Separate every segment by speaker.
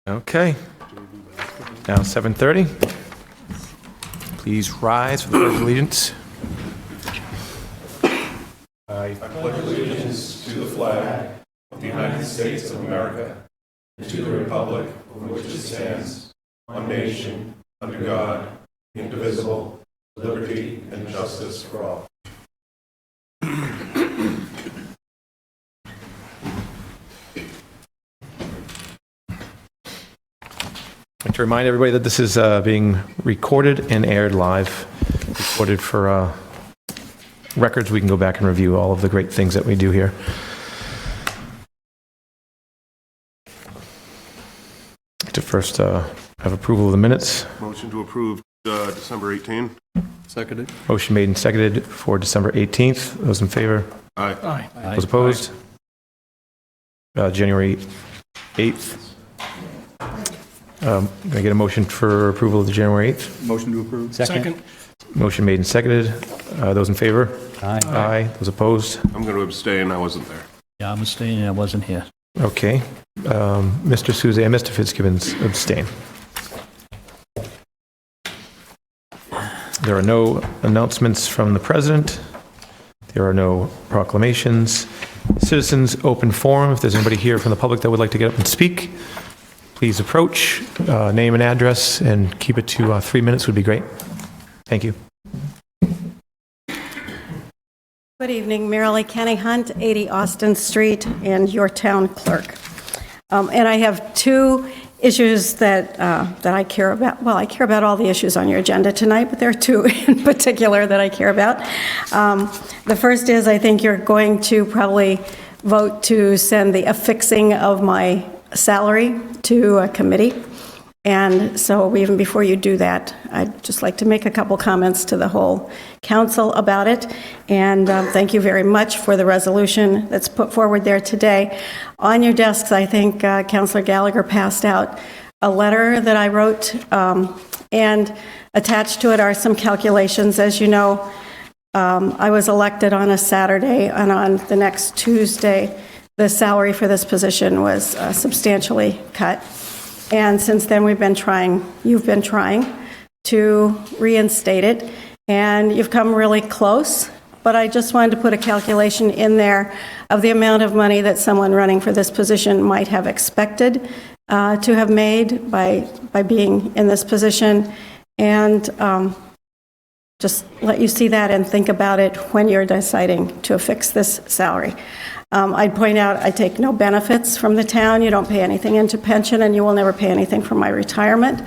Speaker 1: Okay. Now 7:30. Please rise for the Pledge of Allegiance.
Speaker 2: I pledge allegiance to the flag of the United States of America and to the republic for which it stands, one nation, under God, indivisible, with liberty and justice for all.
Speaker 1: I'd like to remind everybody that this is being recorded and aired live, recorded for records. We can go back and review all of the great things that we do here. To first have approval of the minutes.
Speaker 2: Motion to approve December 18.
Speaker 3: Seconded.
Speaker 1: Motion made and seconded for December 18th. Those in favor?
Speaker 2: Aye.
Speaker 1: Those opposed? January 8th. Can I get a motion for approval of the January 8th?
Speaker 3: Motion to approve.
Speaker 4: Second.
Speaker 1: Motion made and seconded. Those in favor?
Speaker 4: Aye.
Speaker 1: Aye. Those opposed?
Speaker 2: I'm going to abstain. I wasn't there.
Speaker 4: Yeah, I'm abstaining. I wasn't here.
Speaker 1: Okay. Mr. Souza and Mr. Fitzgibbons abstain. There are no announcements from the president. There are no proclamations. Citizens open forum. If there's anybody here from the public that would like to get up and speak, please approach, name and address, and keep it to 3 minutes would be great. Thank you.
Speaker 5: Good evening, Marilee Kenny Hunt, 80 Austin Street, and your town clerk. And I have two issues that I care about. Well, I care about all the issues on your agenda tonight, but there are two in particular that I care about. The first is I think you're going to probably vote to send the affixing of my salary to a committee. And so even before you do that, I'd just like to make a couple comments to the whole council about it. And thank you very much for the resolution that's put forward there today. On your desks, I think Councillor Gallagher passed out a letter that I wrote, and attached to it are some calculations. As you know, I was elected on a Saturday, and on the next Tuesday, the salary for this position was substantially cut. And since then, you've been trying to reinstate it, and you've come really close. But I just wanted to put a calculation in there of the amount of money that someone running for this position might have expected to have made by being in this position, and just let you see that and think about it when you're deciding to affix this salary. I'd point out I take no benefits from the town. You don't pay anything into pension, and you will never pay anything from my retirement.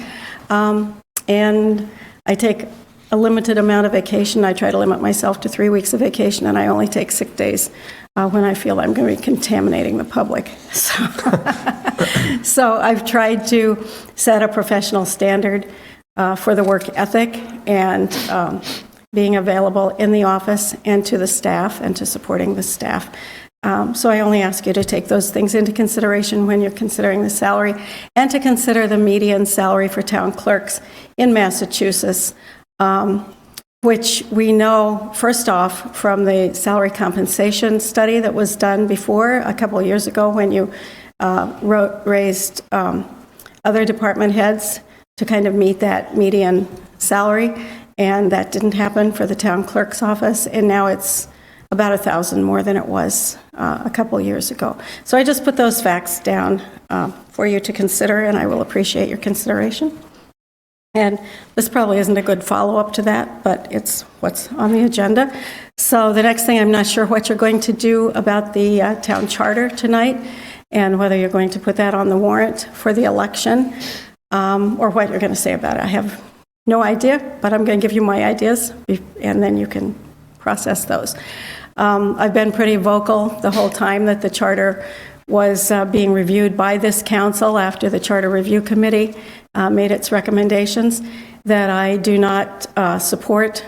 Speaker 5: And I take a limited amount of vacation. I try to limit myself to 3 weeks of vacation, and I only take sick days when I feel I'm going to be contaminating the public. So I've tried to set a professional standard for the work ethic and being available in the office and to the staff and to supporting the staff. So I only ask you to take those things into consideration when you're considering the salary, and to consider the median salary for town clerks in Massachusetts, which we know, first off, from the salary compensation study that was done before, a couple of years ago, when you raised other department heads to kind of meet that median salary, and that didn't happen for the town clerk's office, and now it's about 1,000 more than it was a couple years ago. So I just put those facts down for you to consider, and I will appreciate your consideration. And this probably isn't a good follow-up to that, but it's what's on the agenda. So the next thing, I'm not sure what you're going to do about the town charter tonight, and whether you're going to put that on the warrant for the election, or what you're going to say about it. I have no idea, but I'm going to give you my ideas, and then you can process those. I've been pretty vocal the whole time that the charter was being reviewed by this council after the Charter Review Committee made its recommendations, that I do not support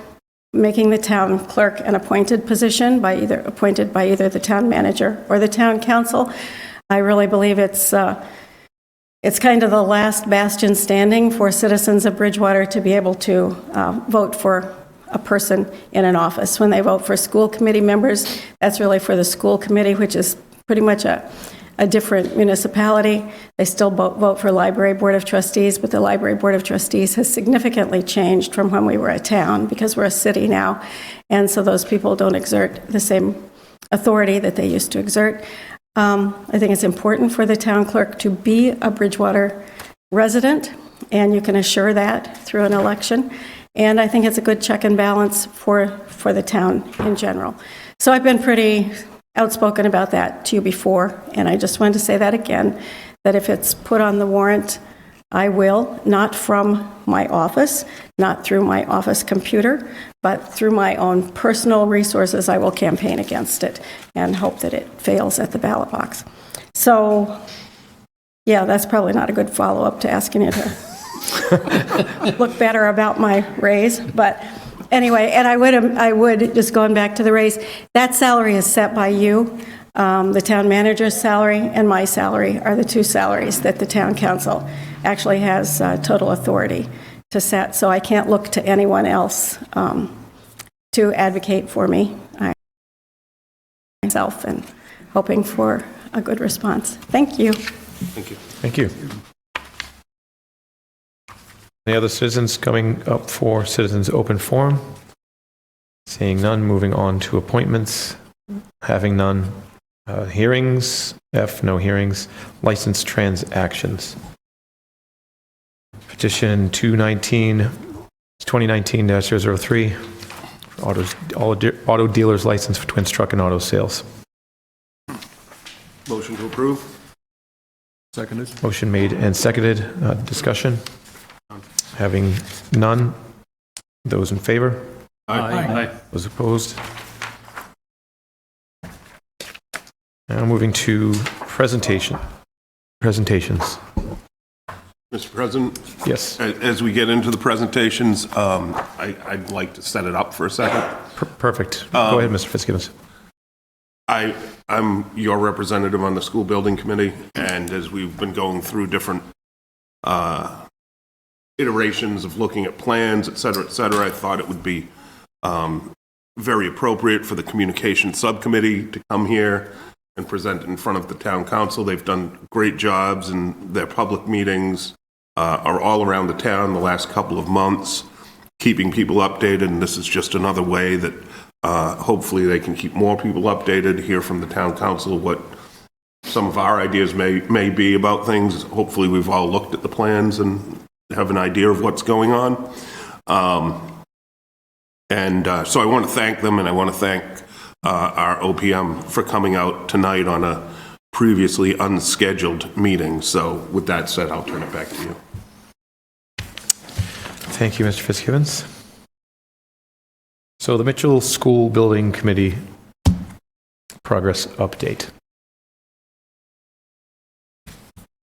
Speaker 5: making the town clerk an appointed position, appointed by either the town manager or the town council. I really believe it's kind of the last bastion standing for citizens of Bridgewater to be able to vote for a person in an office. When they vote for school committee members, that's really for the school committee, which is pretty much a a different municipality. They still vote for Library Board of Trustees, but the Library Board of Trustees has significantly changed from when we were a town, because we're a city now, and so those people don't exert the same authority that they used to exert. I think it's important for the town clerk to be a Bridgewater resident, and you can assure that through an election. And I think it's a good check and balance for the town in general. So I've been pretty outspoken about that to you before, and I just wanted to say that again, that if it's put on the warrant, I will, not from my office, not through my office computer, but through my own personal resources, I will campaign against it and hope that it fails at the ballot box. So, yeah, that's probably not a good follow-up to asking you to look better about my raise, but anyway, and I would, just going back to the raise, that salary is set by you. The town manager's salary and my salary are the two salaries that the town council actually has total authority to set, so I can't look to anyone else to advocate for me. I myself and hoping for a good response. Thank you.
Speaker 2: Thank you.
Speaker 1: Thank you. Any other citizens coming up for citizens open forum? Seeing none, moving on to appointments. Having none. Hearings, F, no hearings. License transactions. Petition 2019-003, auto dealer's license for Twins Truck and Auto Sales.
Speaker 2: Motion to approve? Seconded.
Speaker 1: Motion made and seconded. Discussion? Having none. Those in favor?
Speaker 2: Aye.
Speaker 1: Those opposed? Now moving to presentations.
Speaker 2: Mr. President?
Speaker 1: Yes.
Speaker 2: As we get into the presentations, I'd like to set it up for a second.
Speaker 1: Perfect. Go ahead, Mr. Fitzgibbons.
Speaker 2: I'm your representative on the school building committee, and as we've been going through different iterations of looking at plans, et cetera, I thought it would be very appropriate for the communication subcommittee to come here and present in front of the town council. They've done great jobs, and their public meetings are all around the town the last couple of months, keeping people updated, and this is just another way that hopefully they can keep more people updated, hear from the town council what some of our ideas may be about things. Hopefully we've all looked at the plans and have an idea of what's going on. So I want to thank them, and I want to thank our OPM for coming out tonight on a previously unscheduled meeting. So with that said, I'll turn it back to you.
Speaker 1: Thank you, Mr. Fitzgibbons. So the Mitchell School Building Committee progress update.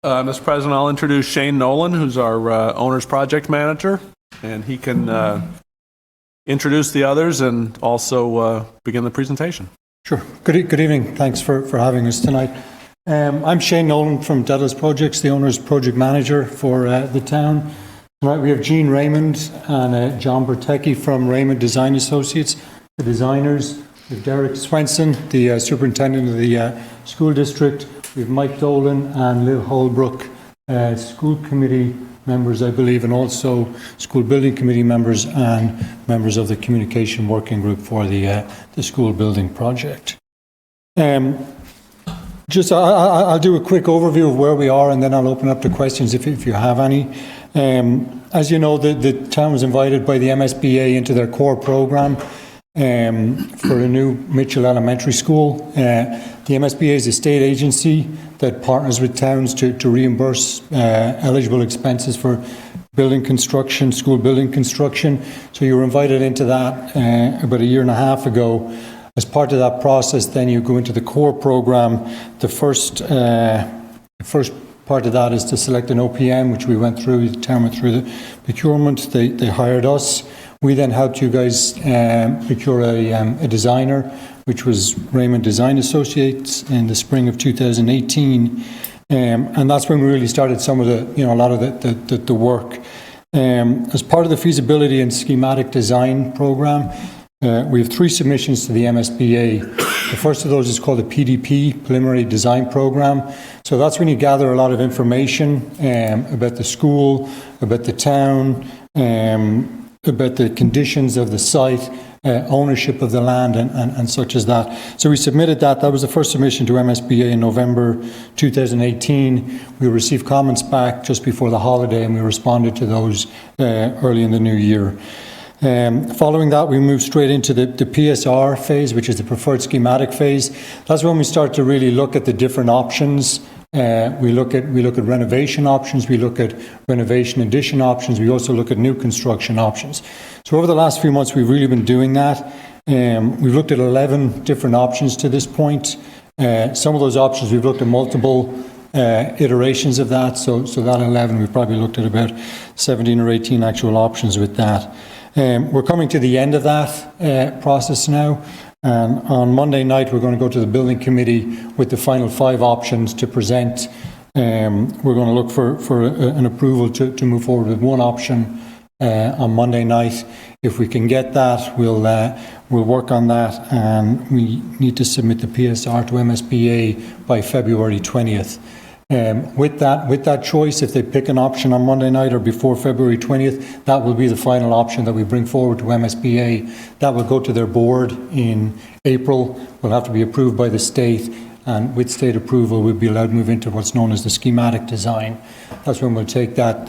Speaker 3: Mr. President, I'll introduce Shane Nolan, who's our owner's project manager, and he can introduce the others and also begin the presentation.
Speaker 6: Sure. Good evening. Thanks for having us tonight. I'm Shane Nolan from Delos Projects, the owner's project manager for the town. Tonight we have Jean Raymond and John Bertecki from Raymond Design Associates, the designers. We have Derek Swenson, the superintendent of the school district. We have Mike Dolan and Lil Holbrook, school committee members, I believe, and also school building committee members and members of the communication working group for the school building project. I'll do a quick overview of where we are, and then I'll open up to questions if you have any. As you know, the town was invited by the MSBA into their core program for a new Mitchell Elementary School. The MSBA is a state agency that partners with towns to reimburse eligible expenses for building construction, school building construction. So you were invited into that about a year and a half ago. As part of that process, then you go into the core program. The first part of that is to select an OPM, which we went through. The town went through the procurement. They hired us. We then helped you guys procure a designer, which was Raymond Design Associates in the spring of 2018. And that's when we really started some of a lot of the work. As part of the feasibility and schematic design program, We have 3 submissions to the MSBA. The first of those is called the PDP, Preliminary Design Program. So that's when you gather a lot of information about the school, about the town, about the conditions of the site, ownership of the land and such as that. So we submitted that. That was the first submission to MSBA in November 2018. We received comments back just before the holiday and we responded to those early in the new year. Following that, we moved straight into the PSR phase, which is the preferred schematic phase. That's when we start to really look at the different options. We look at renovation options, we look at renovation addition options, we also look at new construction options. So over the last few months, we've really been doing that. We've looked at 11 different options to this point. Some of those options, we've looked at multiple iterations of that. So that 11, we've probably looked at about 17 or 18 actual options with that. We're coming to the end of that process now. And on Monday night, we're going to go to the building committee with the final 5 options to present. We're going to look for an approval to move forward with one option on Monday night. If we can get that, we'll work on that, and we need to submit the PSR to MSBA by February 20th. With that choice, if they pick an option on Monday night or before February 20th, that will be the final option that we bring forward to MSBA. That will go to their board in April. Will have to be approved by the state, and with state approval, we'll be allowed to move into what's known as the schematic design. That's when we'll take that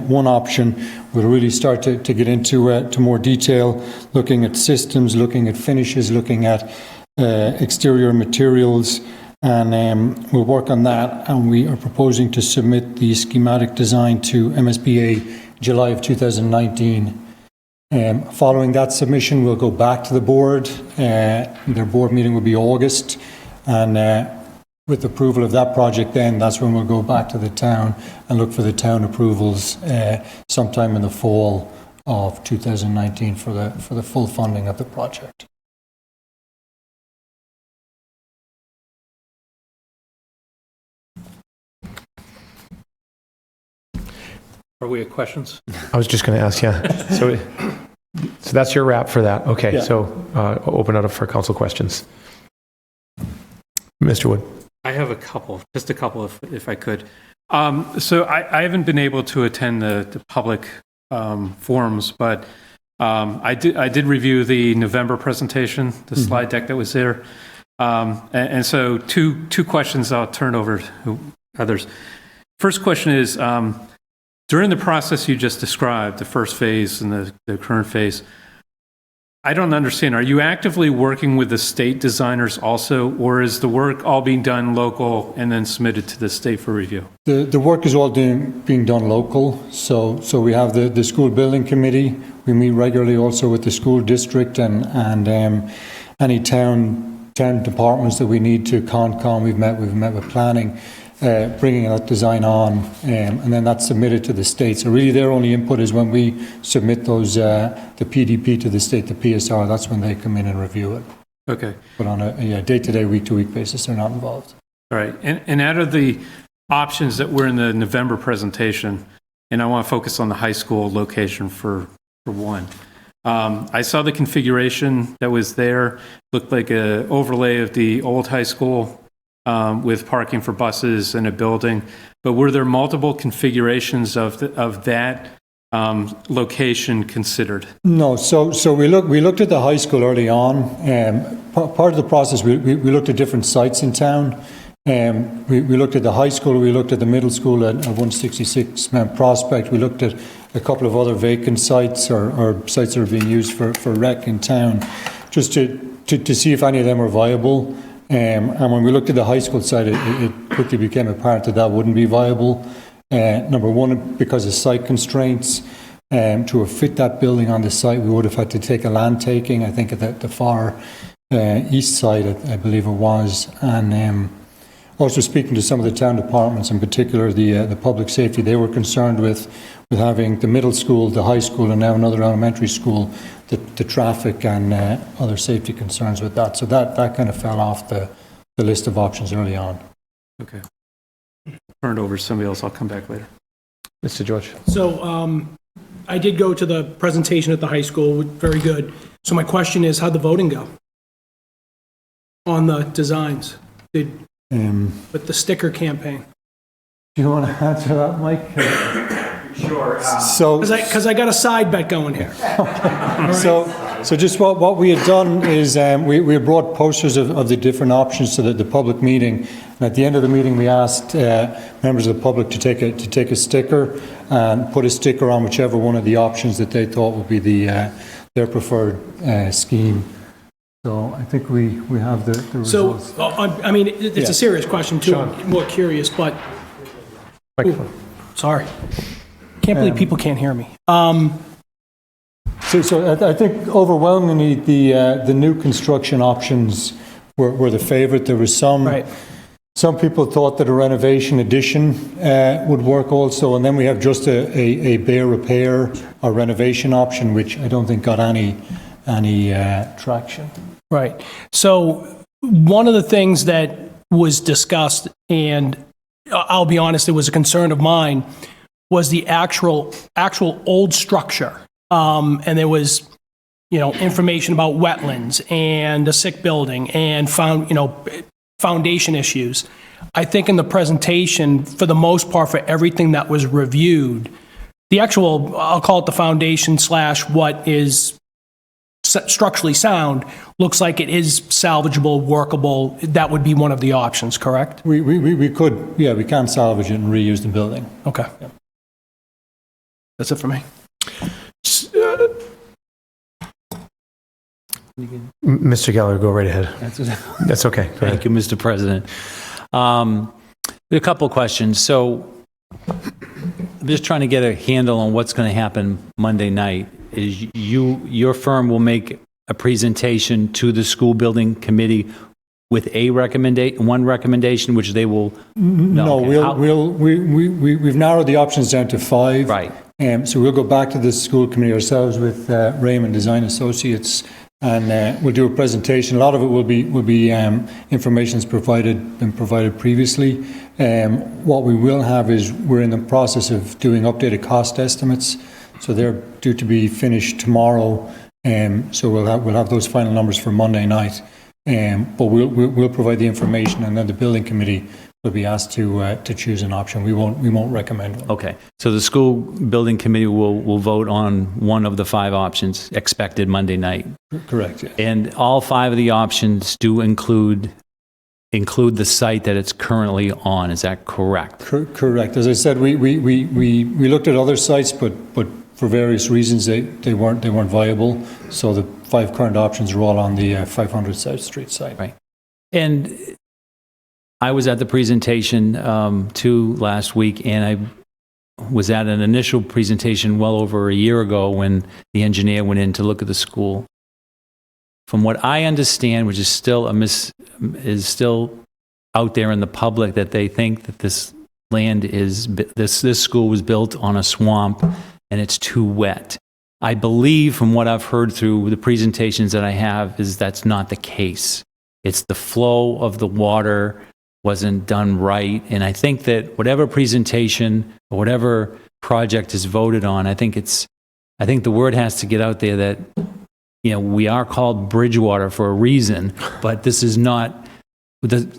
Speaker 6: one option. We'll really start to get into to more detail, looking at systems, looking at finishes, looking at exterior materials. And we'll work on that, and we are proposing to submit the schematic design to MSBA July of 2019. Following that submission, we'll go back to the board. Their board meeting will be August, and with approval of that project then, that's when we'll go back to the town and look for the town approvals sometime in the fall of 2019 for the full funding of the project.
Speaker 3: Are we at questions?
Speaker 1: I was just going to ask, yeah. So that's your wrap for that. Okay,
Speaker 3: Yeah.
Speaker 1: so I'll open it up for council questions. Mr. Wood.
Speaker 7: I have just a couple if I could. So I haven't been able to attend the public forums, but I did review the November presentation, the slide deck that was there. And so two questions I'll turn over to others. First question is, during the process you just described, the first phase and the current phase, I don't understand. Are you actively working with the state designers also, or is the work all being done local and then submitted to the state for review?
Speaker 6: The work is all being done local. So we have the school building committee. We meet regularly also with the school district and any town departments that we need to. Concom, we've met with planning. Bringing that design on, and then that's submitted to the state. So really their only input is when we submit those, the PDP to the state, the PSR, that's when they come in and review it.
Speaker 7: Okay.
Speaker 6: But on a day-to-day, week-to-week basis, they're not involved.
Speaker 7: All right. And out of the options that were in the November presentation, and I want to focus on the high school location for one. I saw the configuration that was there, looked like an overlay of the old high school with parking for buses and a building. But were there multiple configurations of that location considered? No.
Speaker 6: So we looked at the high school early on. Part of the process, we looked at different sites in town. We looked at the high school, we looked at the middle school at 166 Mount Prospect. We looked at a couple of other vacant sites or sites that are being used for rec in town, just to see if any of them are viable. And when we looked at the high school site, it quickly became apparent that wouldn't be viable. Number one, because of site constraints. To have fit that building on the site, we would have had to take a land taking, I think at the far east side, I believe it was. And also speaking to some of the town departments, in particular the public safety, they were concerned with having the middle school, the high school, and now another elementary school, the traffic and other safety concerns with that. So that kind of fell off the list of options early on.
Speaker 7: Okay. Turn it over to somebody else. I'll come back later.
Speaker 1: Mr. George.
Speaker 8: So I did go to the presentation at the high school, very good. So my question is, how'd the voting go on the designs? With the sticker campaign?
Speaker 6: Do you want to answer that, Mike?
Speaker 8: Sure.
Speaker 6: So,
Speaker 8: Because I got a side bet going here.
Speaker 6: so just what we had done is we had brought posters of the different options to the public meeting. And at the end of the meeting, we asked members of the public to take a sticker and put a sticker on whichever one of the options that they thought would be their preferred scheme. So I think we have the
Speaker 8: So,
Speaker 6: results.
Speaker 8: I mean, it's a serious question too. I'm more curious, but,
Speaker 1: Microphone.
Speaker 8: sorry. Can't believe people can't hear me.
Speaker 6: So I think overwhelmingly the new construction options were the favorite. There was
Speaker 8: Right.
Speaker 6: some people thought that a renovation addition would work also, and then we have just a bare repair or renovation option, which I don't think got any traction.
Speaker 8: Right. So one of the things that was discussed, and I'll be honest, it was a concern of mine, was the actual old structure. And there was, information about wetlands and a sick building and foundation issues. I think in the presentation, for the most part, for everything that was reviewed, the actual, I'll call it the foundation / what is structurally sound, looks like it is salvageable, workable. That would be one of the options, correct?
Speaker 6: We could, yeah, we can salvage it and reuse the building.
Speaker 8: Okay. That's it for me.
Speaker 1: Mr. Gallagher, go right ahead. That's okay. Go ahead.
Speaker 4: Thank you, Mr. President. A couple of questions. So I'm just trying to get a handle on what's going to happen Monday night. Is your firm will make a presentation to the school building committee with one recommendation, which they will.
Speaker 6: No,
Speaker 4: okay.
Speaker 6: we've narrowed the options down to 5.
Speaker 4: Right.
Speaker 6: So we'll go back to the school committee ourselves with Raymond Design Associates, and we'll do a presentation. A lot of it will be information that's been provided previously. What we will have is we're in the process of doing updated cost estimates, so they're due to be finished tomorrow. So we'll have those final numbers for Monday night. But we'll provide the information, and then the building committee will be asked to choose an option. We won't recommend one.
Speaker 4: Okay. So the school building committee will vote on one of the 5 options expected Monday night.
Speaker 6: Correct. Yeah.
Speaker 4: And all 5 of the options do include the site that it's currently on. Is that correct?
Speaker 6: Correct. As I said, we looked at other sites, but for various reasons they weren't viable. So the 5 current options are all on the 500 South Street site.
Speaker 4: Right. And I was at the presentation too last week, and I was at an initial presentation well over a year ago when the engineer went in to look at the school. From what I understand, which is still out there in the public, that they think that this land this school was built on a swamp and it's too wet. I believe, from what I've heard through the presentations that I have, is that's not the case. It's the flow of the water wasn't done right. And I think that whatever presentation or whatever project is voted on, I think the word has to get out there that, we are called Bridgewater for a reason, but the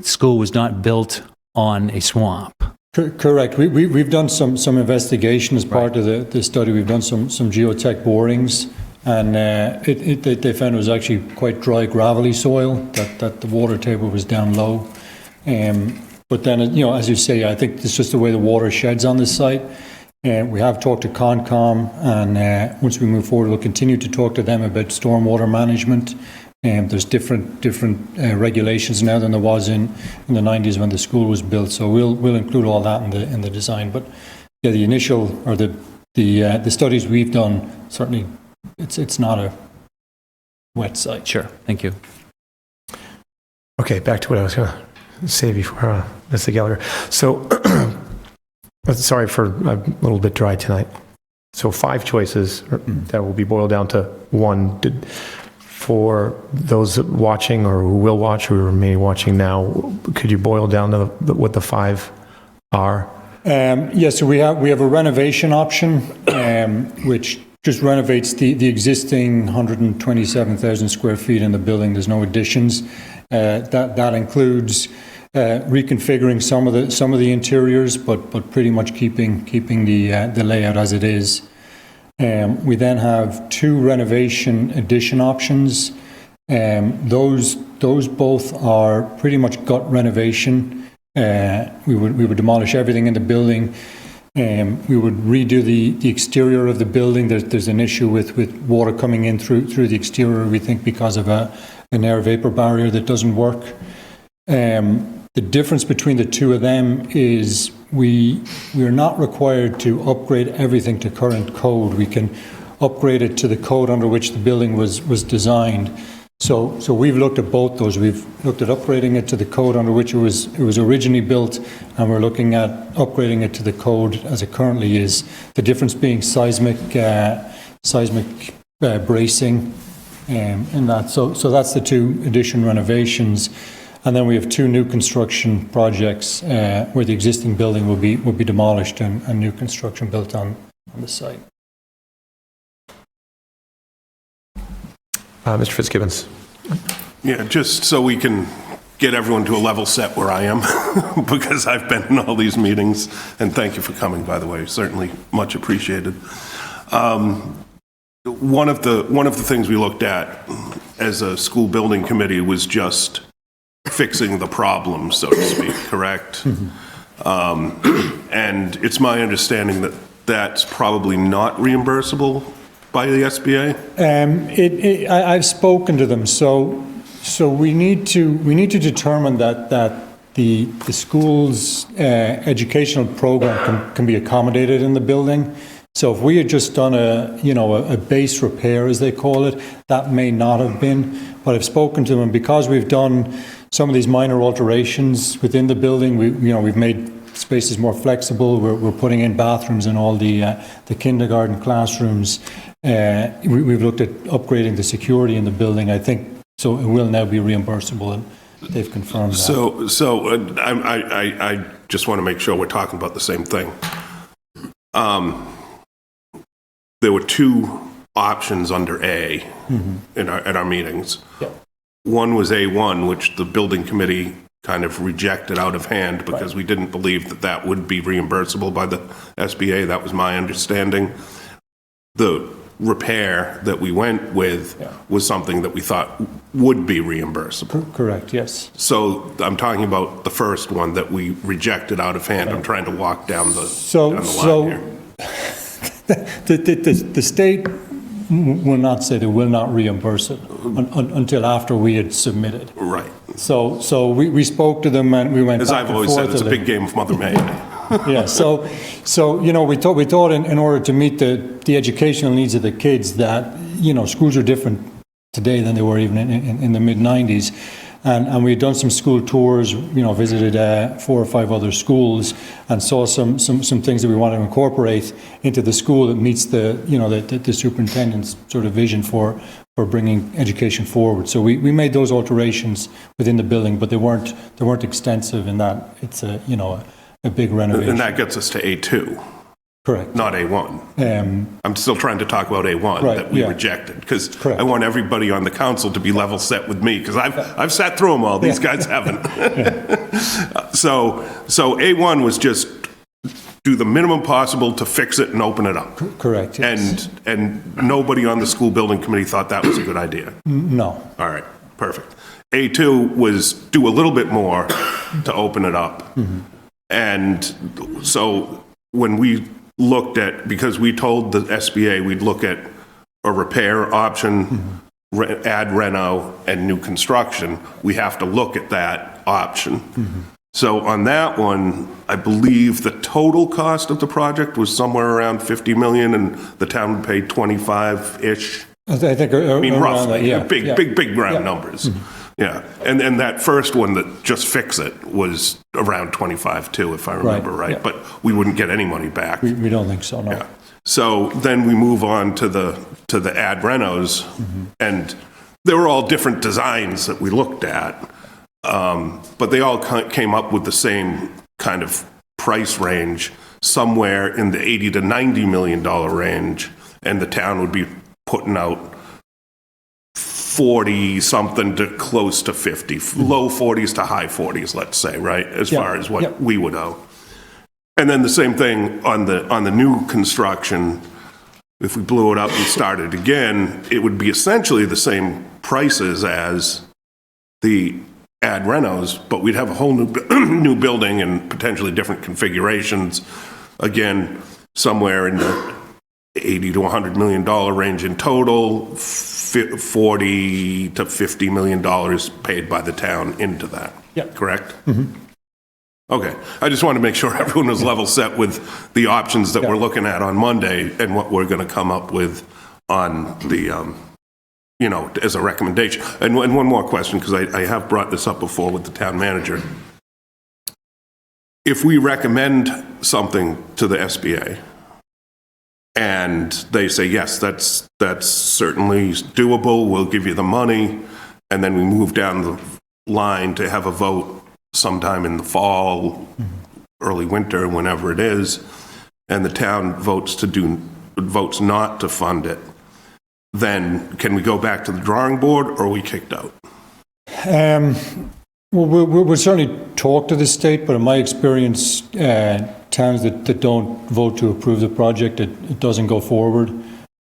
Speaker 4: school was not built on a swamp.
Speaker 6: Correct. We've done some investigation as part of the study. We've done some geotech borings, and they found it was actually quite dry, gravelly soil, that the water table was down low. But then, as you say, I think it's just the way the water sheds on this site. We have talked to Concom, and once we move forward, we'll continue to talk to them about stormwater management. There's different regulations now than there was in the 90s when the school was built. So we'll include all that in the design. But yeah, the initial or the studies we've done, certainly it's not a wet site.
Speaker 4: Sure. Thank you.
Speaker 1: Okay, back to what I was going to say before, Mr. Gallagher. So, sorry for a little bit dry tonight. So 5 choices that will be boiled down to 1. For those watching or who will watch or may be watching now, could you boil down to what the 5 are?
Speaker 6: Yes, so we have a renovation option, which just renovates the existing 127,000 square feet in the building. There's no additions. That includes reconfiguring some of the interiors, but pretty much keeping the layout as it is. We then have 2 renovation addition options. Those both are pretty much gut renovation. We would demolish everything in the building. We would redo the exterior of the building. There's an issue with water coming in through the exterior, we think, because of an air vapor barrier that doesn't work. The difference between the 2 of them is we are not required to upgrade everything to current code. We can upgrade it to the code under which the building was designed. So we've looked at both those. We've looked at upgrading it to the code under which it was originally built, and we're looking at upgrading it to the code as it currently is. The difference being seismic bracing and that. So that's the 2 addition renovations. And then we have 2 new construction projects where the existing building will be demolished and new construction built on the site.
Speaker 1: Mr. Fitzgibbons.
Speaker 2: Yeah, just so we can get everyone to a level set where I am, because I've been in all these meetings, and thank you for coming, by the way, certainly much appreciated. One of the things we looked at as a school building committee was just fixing the problem, so to speak, correct? And it's my understanding that that's probably not reimbursable by the SBA?
Speaker 6: I've spoken to them, so we need to determine that the school's educational program can be accommodated in the building. So if we had just done a base repair, as they call it, that may not have been. But I've spoken to them, because we've done some of these minor alterations within the building. We've made spaces more flexible. We're putting in bathrooms in all the kindergarten classrooms. We've looked at upgrading the security in the building. I think so. It will now be reimbursable, and they've confirmed that.
Speaker 2: So I just want to make sure we're talking about the same thing. There were 2 options under A at our meetings.
Speaker 6: Yep.
Speaker 2: One was A1, which the building committee kind of rejected out of hand because we didn't believe that would be reimbursable by the SBA. That was my understanding. The repair that we went with was something that we thought would be reimbursable.
Speaker 6: Correct, yes.
Speaker 2: So I'm talking about the first one that we rejected out of hand. I'm trying to walk down the line here.
Speaker 6: The state will not say they will not reimburse it until after we had submitted.
Speaker 2: Right.
Speaker 6: So we spoke to them, and we went
Speaker 2: As
Speaker 6: back
Speaker 2: I've
Speaker 6: and
Speaker 2: always
Speaker 6: forth
Speaker 2: said, it's a
Speaker 6: with
Speaker 2: big game of Mother May.
Speaker 6: Yeah, so we thought in order to meet the educational needs of the kids that, schools are different today than they were even in the mid-90s. And we had done some school tours, visited 4 or 5 other schools, and saw some things that we want to incorporate into the school that meets the superintendent's sort of vision for bringing education forward. So we made those alterations within the building, but they weren't extensive in that it's a big renovation.
Speaker 2: And that gets us to A2.
Speaker 6: Correct.
Speaker 2: Not A1. I'm still trying to talk about A1 that we rejected, because I want everybody on the council to be level set with me, because I've sat through them all. These guys haven't. So A1 was just do the minimum possible to fix it and open it up.
Speaker 6: Correct. Yes.
Speaker 2: And nobody on the school building committee thought that was a good idea.
Speaker 6: No.
Speaker 2: All right. Perfect. A2 was do a little bit more to open it up. And so when we looked at, because we told the SBA we'd look at a repair option, add reno, and new construction, we have to look at that option. So on that one, I believe the total cost of the project was somewhere around 50 million, and the town would pay 25-ish.
Speaker 6: I think
Speaker 2: Roughly, big round numbers. Yeah, and that first one that just fix it was around 25 too, if I remember right. But we wouldn't get any money back.
Speaker 6: We don't think so, no.
Speaker 2: Yeah. So then we move on to the ad renos, and they were all different designs that we looked at, but they all came up with the same kind of price range, somewhere in the $80 to $90 million range. and the town would be putting out 40 something to close to 50, low 40s to high 40s, let's say, right? As far as what we would owe. And then the same thing on the new construction. If we blew it up and started again, it would be essentially the same prices as the ad renos, but we'd have a whole new building and potentially different configurations. Again, somewhere in the 80 to 100 million dollar range in total, 40 to 50 million dollars paid by the town into that.
Speaker 6: Yep.
Speaker 2: Correct? Mm-hmm. Okay. I just want to make sure everyone was level set with the options that we're looking at on Monday and what we're going to come up with on the, as a recommendation. And one more question, because I have brought this up before with the town manager. If we recommend something to the SBA and they say, yes, that's certainly doable, we'll give you the money, and then we move down the line to have a vote sometime in the fall, early winter, whenever it is, and the town votes not to fund it, then can we go back to the drawing board, or are we kicked out?
Speaker 6: Well, we'll certainly talk to the state, but in my experience, towns that don't vote to approve the project, it doesn't go forward.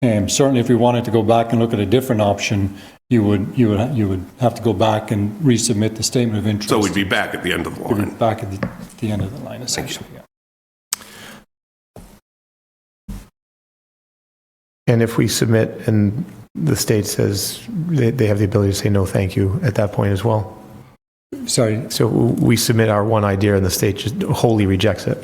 Speaker 6: Certainly, if we wanted to go back and look at a different option, you would have to go back and resubmit the statement of interest.
Speaker 2: So we'd be back at the end of the line.
Speaker 6: We'd be back at the end of the line, essentially. Yeah.
Speaker 1: And if we submit and the state says they have the ability to say no thank you at that point as well?
Speaker 6: Sorry.
Speaker 1: So we submit our one idea and the state just wholly rejects it?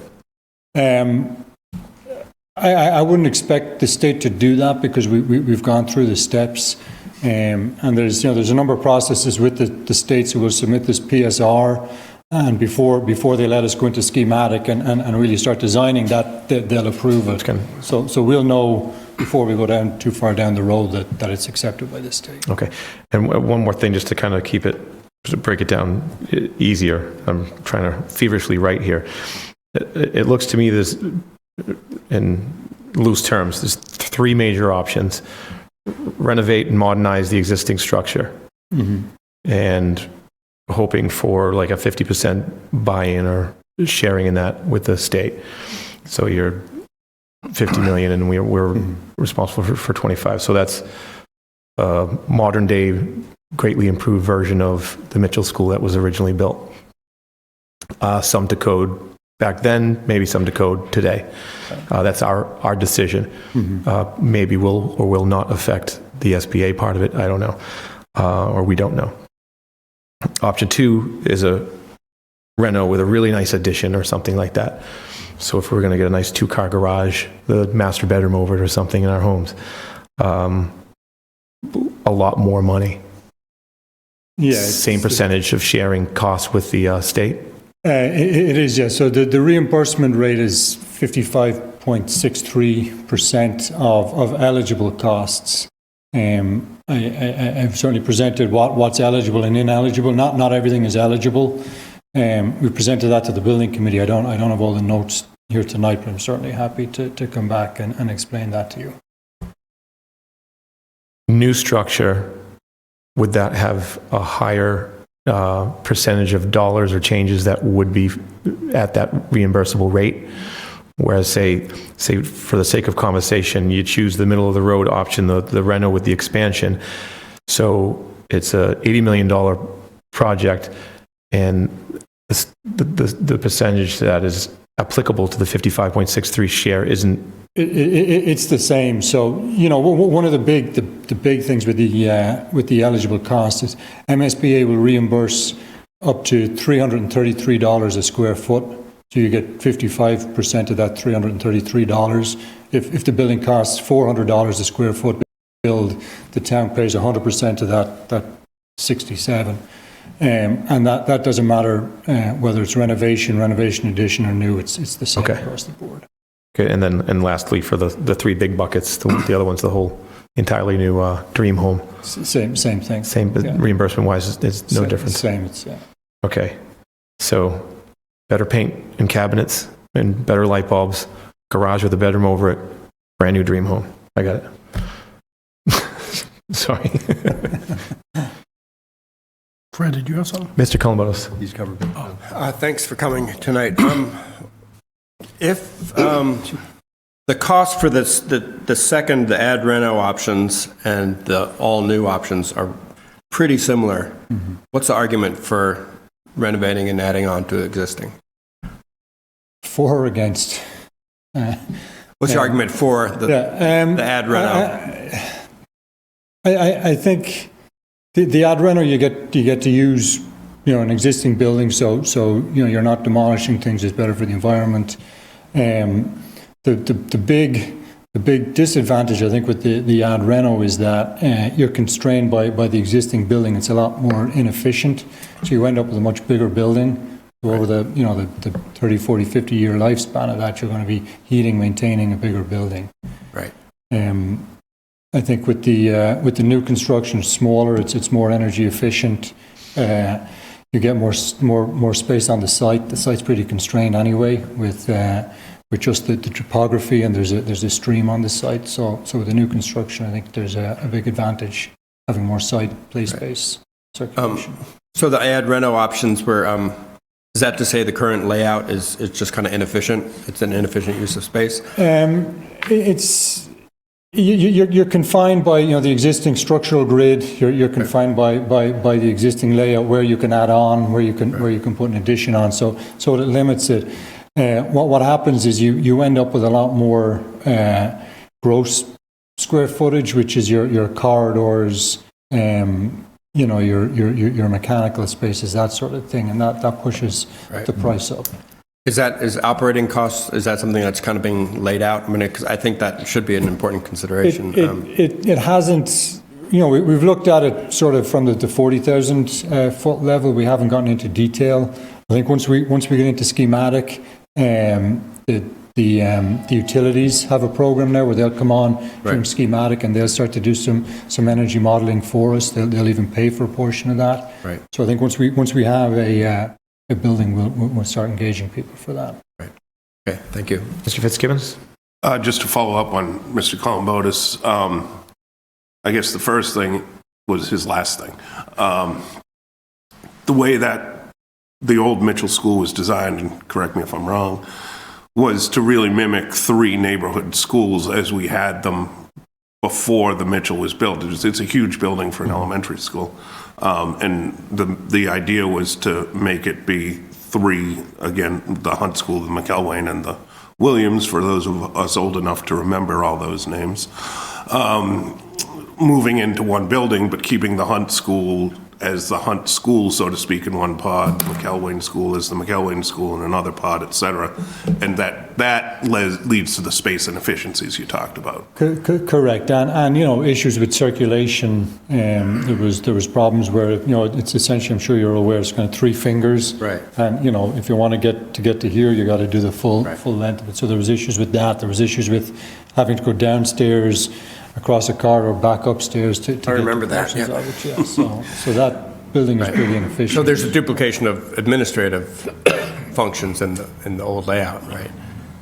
Speaker 6: I wouldn't expect the state to do that because we've gone through the steps. And there's a number of processes with the states who will submit this PSR, and before they let us go into schematic and really start designing that, they'll approve it.
Speaker 1: Okay.
Speaker 6: So we'll know before we go down too far down the road that it's accepted by the state.
Speaker 1: Okay. And one more thing, just to kind of break it down easier. I'm trying to feverishly write here. It looks to me there's, in loose terms, there's three major options. Renovate and modernize the existing structure, and hoping for like a 50% buy-in or sharing in that with the state. So you're 50 million and we're responsible for 25. So that's a modern day, greatly improved version of the Mitchell School that was originally built. Some to code back then, maybe some to code today. That's our decision. Maybe will or will not affect the SBA part of it. I don't know. Or we don't know. Option 2 is a reno with a really nice addition or something like that. So if we're going to get a nice 2-car garage, the master bedroom over it or something in our homes, a lot more money.
Speaker 6: Yeah.
Speaker 1: Same percentage of sharing costs with the state.
Speaker 6: It is, yeah. So the reimbursement rate is 55.63% of eligible costs. I've certainly presented what's eligible and ineligible. Not everything is eligible. We presented that to the building committee. I don't have all the notes here tonight, but I'm certainly happy to come back and explain that to you.
Speaker 1: New structure, would that have a higher percentage of dollars or changes that would be at that reimbursable rate? Whereas say for the sake of conversation, you choose the middle of the road option, the reno with the expansion. So it's a $80 million project, and the percentage that is applicable to the 55.63 share isn't.
Speaker 6: It's the same. So one of the big things with the eligible cost is MSBA will reimburse up to $333 a square foot. So you get 55% of that $333. If the building costs $400 a square foot build, the town pays 100% of that 67. And that doesn't matter whether it's renovation addition, or new. It's the same across the board.
Speaker 1: Okay, and lastly, for the three big buckets, the other one's the whole entirely new dream home.
Speaker 6: Same thing.
Speaker 1: Same, reimbursement wise, it's no difference.
Speaker 6: Same.
Speaker 1: Okay, so better paint and cabinets and better light bulbs, garage with a bedroom over it, brand new dream home. I got it. Sorry.
Speaker 8: Fred, did you have something?
Speaker 1: Mr. Columbotus.
Speaker 9: Thanks for coming tonight. If the cost for this, the second, the ad reno options and the all-new options are pretty similar, what's the argument for renovating and adding on to existing?
Speaker 6: For or against?
Speaker 9: What's the argument for the ad reno?
Speaker 6: I think the ad reno, you get to use, an existing building, so you're not demolishing things. It's better for the environment. The big disadvantage, I think, with the ad reno is that you're constrained by the existing building. It's a lot more inefficient, so you end up with a much bigger building. So over the 30, 40, 50-year lifespan of that, you're going to be heating, maintaining a bigger building.
Speaker 9: Right.
Speaker 6: I think with the new construction, it's smaller. It's more energy efficient. You get more space on the site. The site's pretty constrained anyway with just the topography, and there's a stream on the site. So with the new construction, I think there's a big advantage having more play space, circulation.
Speaker 9: So the ad reno options were. Is that to say the current layout is just kind of inefficient? It's an inefficient use of space?
Speaker 6: You're confined by the existing structural grid. You're confined by the existing layout where you can add on, where you can put an addition on. So it limits it. What happens is you end up with a lot more gross square footage, which is your corridors, your mechanical spaces, that sort of thing, and that pushes the price up.
Speaker 9: Is operating costs, is that something that's kind of being laid out? I mean, because I think that should be an important consideration.
Speaker 6: It hasn't, we've looked at it sort of from the 40,000 foot level. We haven't gotten into detail. I think once we get into schematic, the utilities have a program now where they'll come on from schematic and they'll start to do some energy modeling for us. They'll even pay for a portion of that.
Speaker 9: Right.
Speaker 6: So I think once we have a building, we'll start engaging people for that.
Speaker 9: Right. Okay. Thank you,
Speaker 1: Mr. Fitzgibbons?
Speaker 2: Just to follow up on Mr. Columbotus, I guess the first thing was his last thing. The way that the old Mitchell School was designed, and correct me if I'm wrong, was to really mimic 3 neighborhood schools as we had them before the Mitchell was built. It's a huge building for an elementary school. And the idea was to make it be 3, again, the Hunt School, the McElwain, and the Williams, for those of us old enough to remember all those names, moving into one building, but keeping the Hunt School as the Hunt School, so to speak, in one pod, McElwain School as the McElwain School in another pod, et cetera. And that leads to the space inefficiencies you talked about.
Speaker 6: Correct. And issues with circulation, there was problems where, it's essentially, I'm sure you're aware, it's kind of 3 fingers.
Speaker 9: Right.
Speaker 6: And, if you want to get to here, you got to do the full length of it. So there was issues with that. There was issues with having to go downstairs, across a corridor, back upstairs to
Speaker 9: I remember that,
Speaker 6: portions of it, So that building is pretty inefficient.
Speaker 9: So there's a duplication of administrative functions in the old layout, right? I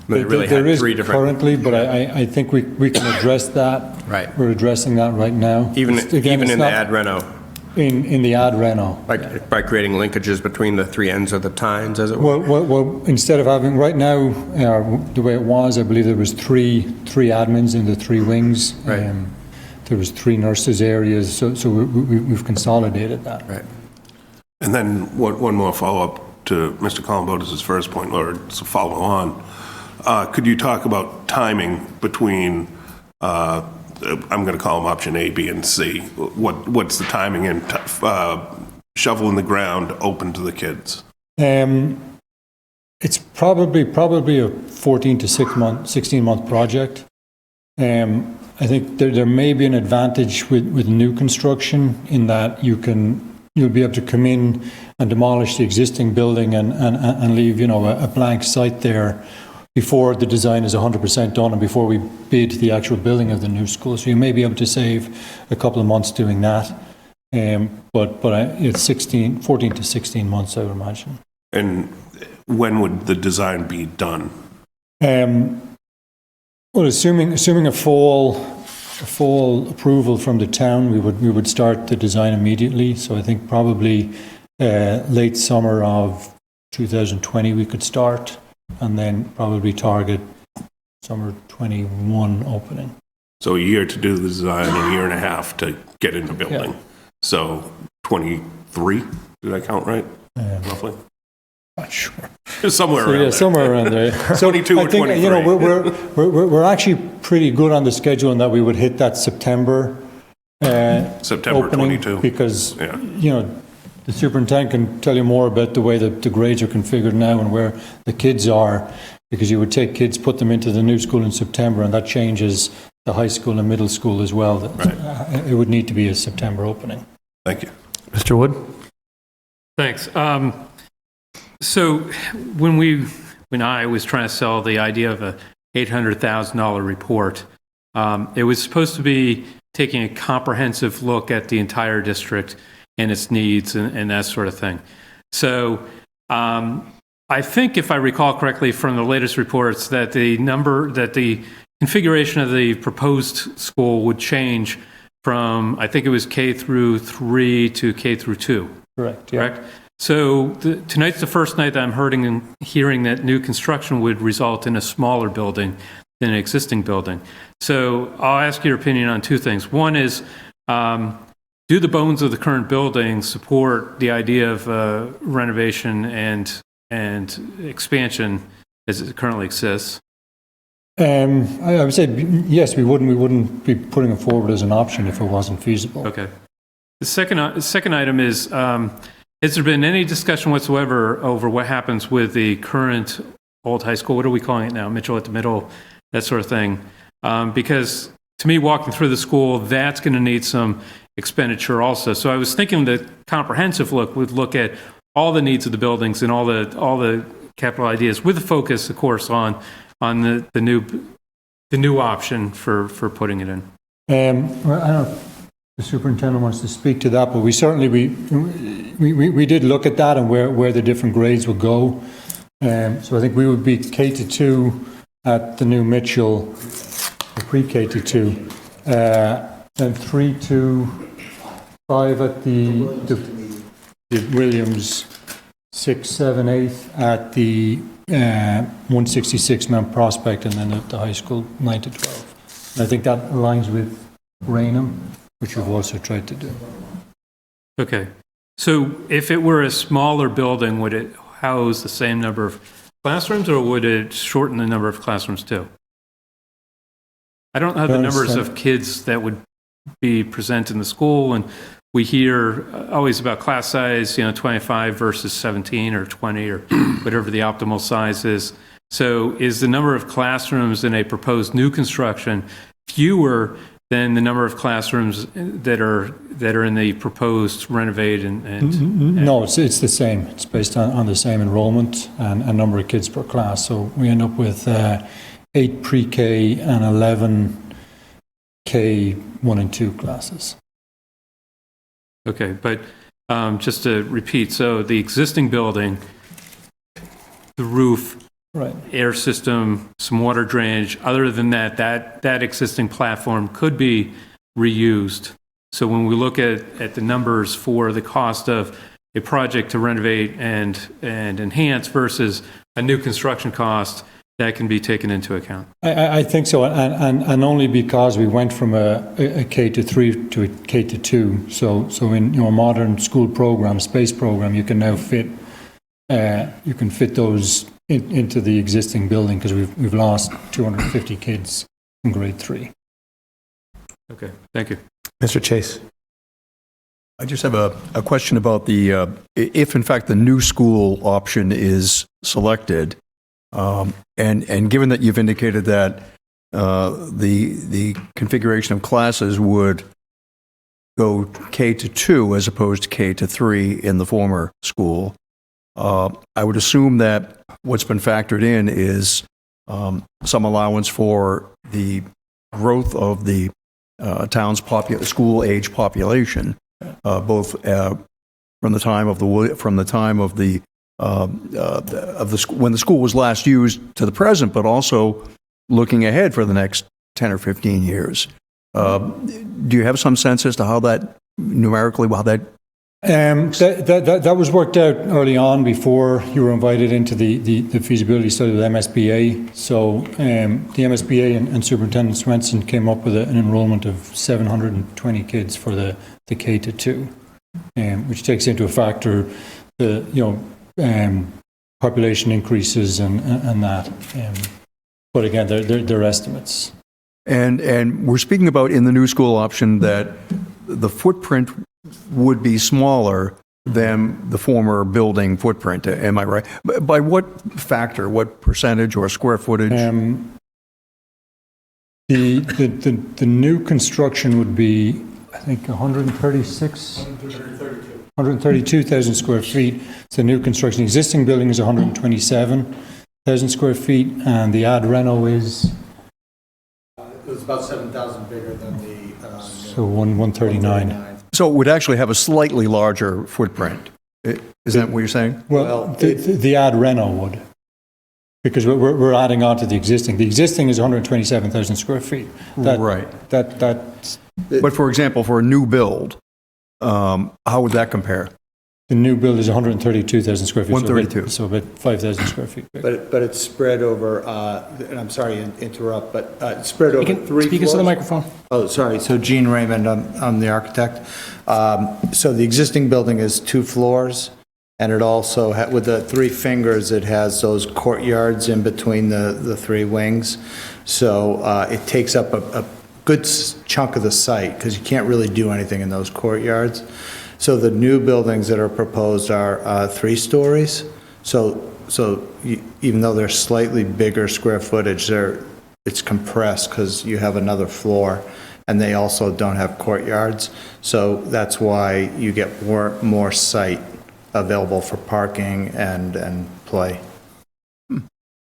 Speaker 9: mean, it really
Speaker 6: There
Speaker 9: had
Speaker 6: is
Speaker 9: 3 different.
Speaker 6: currently, but I think we can address that.
Speaker 9: Right.
Speaker 6: We're addressing that right now.
Speaker 9: Even
Speaker 6: It's
Speaker 9: in the
Speaker 6: not
Speaker 9: ad reno,
Speaker 6: In the ad reno.
Speaker 9: by creating linkages between the 3 ends of the tines, as it were?
Speaker 6: Well, instead of having, right now, the way it was, I believe there was three admins in the 3 wings.
Speaker 9: Right.
Speaker 6: There was 3 nurses areas, so we've consolidated that.
Speaker 9: Right.
Speaker 2: And then one more follow-up to Mr. Columbotus' first point, or to follow on. Could you talk about timing between, I'm going to call them option A, B, and C. What's the timing in shovel in the ground open to the kids?
Speaker 6: It's probably a 14 to 16-month project. I think there may be an advantage with new construction in that you'll be able to come in and demolish the existing building and leave a blank site there before the design is 100% done and before we bid the actual building of the new school. So you may be able to save a couple of months doing that. But it's 14 to 16 months, I would imagine.
Speaker 2: And when would the design be done?
Speaker 6: Well, assuming a fall full approval from the town, we would start the design immediately. So I think probably late summer of 2020 we could start, and then probably target summer 21 opening.
Speaker 2: So a year to do the design, a year and a half to get in the building.
Speaker 6: Yeah.
Speaker 2: So 23, did I count right? Roughly?
Speaker 6: Not sure.
Speaker 2: Somewhere
Speaker 6: So,
Speaker 2: around
Speaker 6: yeah,
Speaker 2: there.
Speaker 6: somewhere around there. So
Speaker 2: 22 or
Speaker 6: I think,
Speaker 2: 23.
Speaker 6: you know, we're actually pretty good on the schedule in that we would hit that September
Speaker 2: September
Speaker 6: opening,
Speaker 2: 22.
Speaker 6: because,
Speaker 2: Yeah.
Speaker 6: you know, the superintendent can tell you more about the way that the grades are configured now and where the kids are, because you would take kids, put them into the new school in September, and that changes the high school and middle school as well. It would need to be a September opening.
Speaker 2: Thank you.
Speaker 1: Mr. Wood?
Speaker 7: Thanks. So when I was trying to sell the idea of a $800,000 report, it was supposed to be taking a comprehensive look at the entire district and its needs and that sort of thing. So I think, if I recall correctly from the latest reports, that the configuration of the proposed school would change from, I think it was K through 3 to K through 2.
Speaker 6: Correct, yeah.
Speaker 7: Correct? So tonight's the first night that I'm hearing that new construction would result in a smaller building than an existing building. So I'll ask your opinion on two things. One is, do the bones of the current building support the idea of renovation and expansion as it currently exists?
Speaker 6: I would say yes, we wouldn't be putting it forward as an option if it wasn't feasible.
Speaker 7: Okay. The second item is, has there been any discussion whatsoever over what happens with the current old high school? What are we calling it now? Mitchell at the Middle, that sort of thing. Because to me, walking through the school, that's going to need some expenditure also. So I was thinking the comprehensive look would look at all the needs of the buildings and all the capital ideas, with a focus, of course, on the new option for putting it in.
Speaker 6: Well, I don't know if the superintendent wants to speak to that, but we certainly, we did look at that and where the different grades would go. So I think we would be K to 2 at the new Mitchell, or pre-K to 2, then 3 to 5 at the Williams, 6, 7, 8 at the 166 Mount Prospect, and then at the high school 9 to 12. And I think that aligns with Raynham, which we've also tried to do.
Speaker 7: Okay. So if it were a smaller building, would it house the same number of classrooms, or would it shorten the number of classrooms too? I don't know the numbers of kids that would be present in the school, and we hear always about class size, 25 versus 17 or 20 or whatever the optimal size is. So is the number of classrooms in a proposed new construction fewer than the number of classrooms that are in the proposed renovate and
Speaker 6: No, it's the same. It's based on the same enrollment and number of kids per class. So we end up with 8 pre-K and 11 K1 and 2 classes.
Speaker 7: Okay, but just to repeat, so the existing building, the roof,
Speaker 6: Right.
Speaker 7: air system, some water drainage, other than that existing platform could be reused. So when we look at the numbers for the cost of a project to renovate and enhance versus a new construction cost, that can be taken into account.
Speaker 6: I think so, and only because we went from a K to 3 to a K to 2. So in a modern school program, space program, you can now fit those into the existing building, because we've lost 250 kids in grade 3.
Speaker 7: Okay, thank you.
Speaker 1: Mr. Chase?
Speaker 10: I just have a question about if in fact the new school option is selected, and given that you've indicated that the configuration of classes would go K to 2 as opposed to K to 3 in the former school, I would assume that what's been factored in is some allowance for the growth of the town's school-age population, both from the time of when the school was last used to the present, but also looking ahead for the next 10 or 15 years. Do you have some sense as to how that, numerically, how that,
Speaker 6: That was worked out early on before you were invited into the feasibility study with MSBA. So the MSBA and Superintendent Swenson came up with an enrollment of 720 kids for the K to 2, which takes into a factor the population increases and that. But again, they're estimates.
Speaker 10: and we're speaking about in the new school option that the footprint would be smaller than the former building footprint. Am I right? By what factor, what percentage or square footage?
Speaker 6: The new construction would be, I think, 132,000 square feet. It's the new construction. The existing building is 127,000 square feet, and the ad reno is
Speaker 11: It was about 7,000 bigger than the...
Speaker 6: so 139.
Speaker 10: So it would actually have a slightly larger footprint. Is that what you're saying?
Speaker 6: Well, the ad reno would, because we're adding on to the existing. The existing is 127,000 square feet.
Speaker 10: Right. But for example, for a new build, how would that compare?
Speaker 6: The new build is 132,000 square feet.
Speaker 10: 132.
Speaker 6: So about 5,000 square feet.
Speaker 11: But it's spread over, and I'm sorry to interrupt, but it's spread over 3 floors.
Speaker 8: Speak into the microphone.
Speaker 11: Oh, sorry. So Gene Raymond, I'm the architect. So the existing building is 2 floors, and it also, with the 3 fingers, it has those courtyards in between the 3 wings. So it takes up a good chunk of the site, because you can't really do anything in those courtyards. So the new buildings that are proposed are 3 stories. So even though they're slightly bigger square footage, it's compressed because you have another floor, and they also don't have courtyards. So that's why you get more site available for parking and play.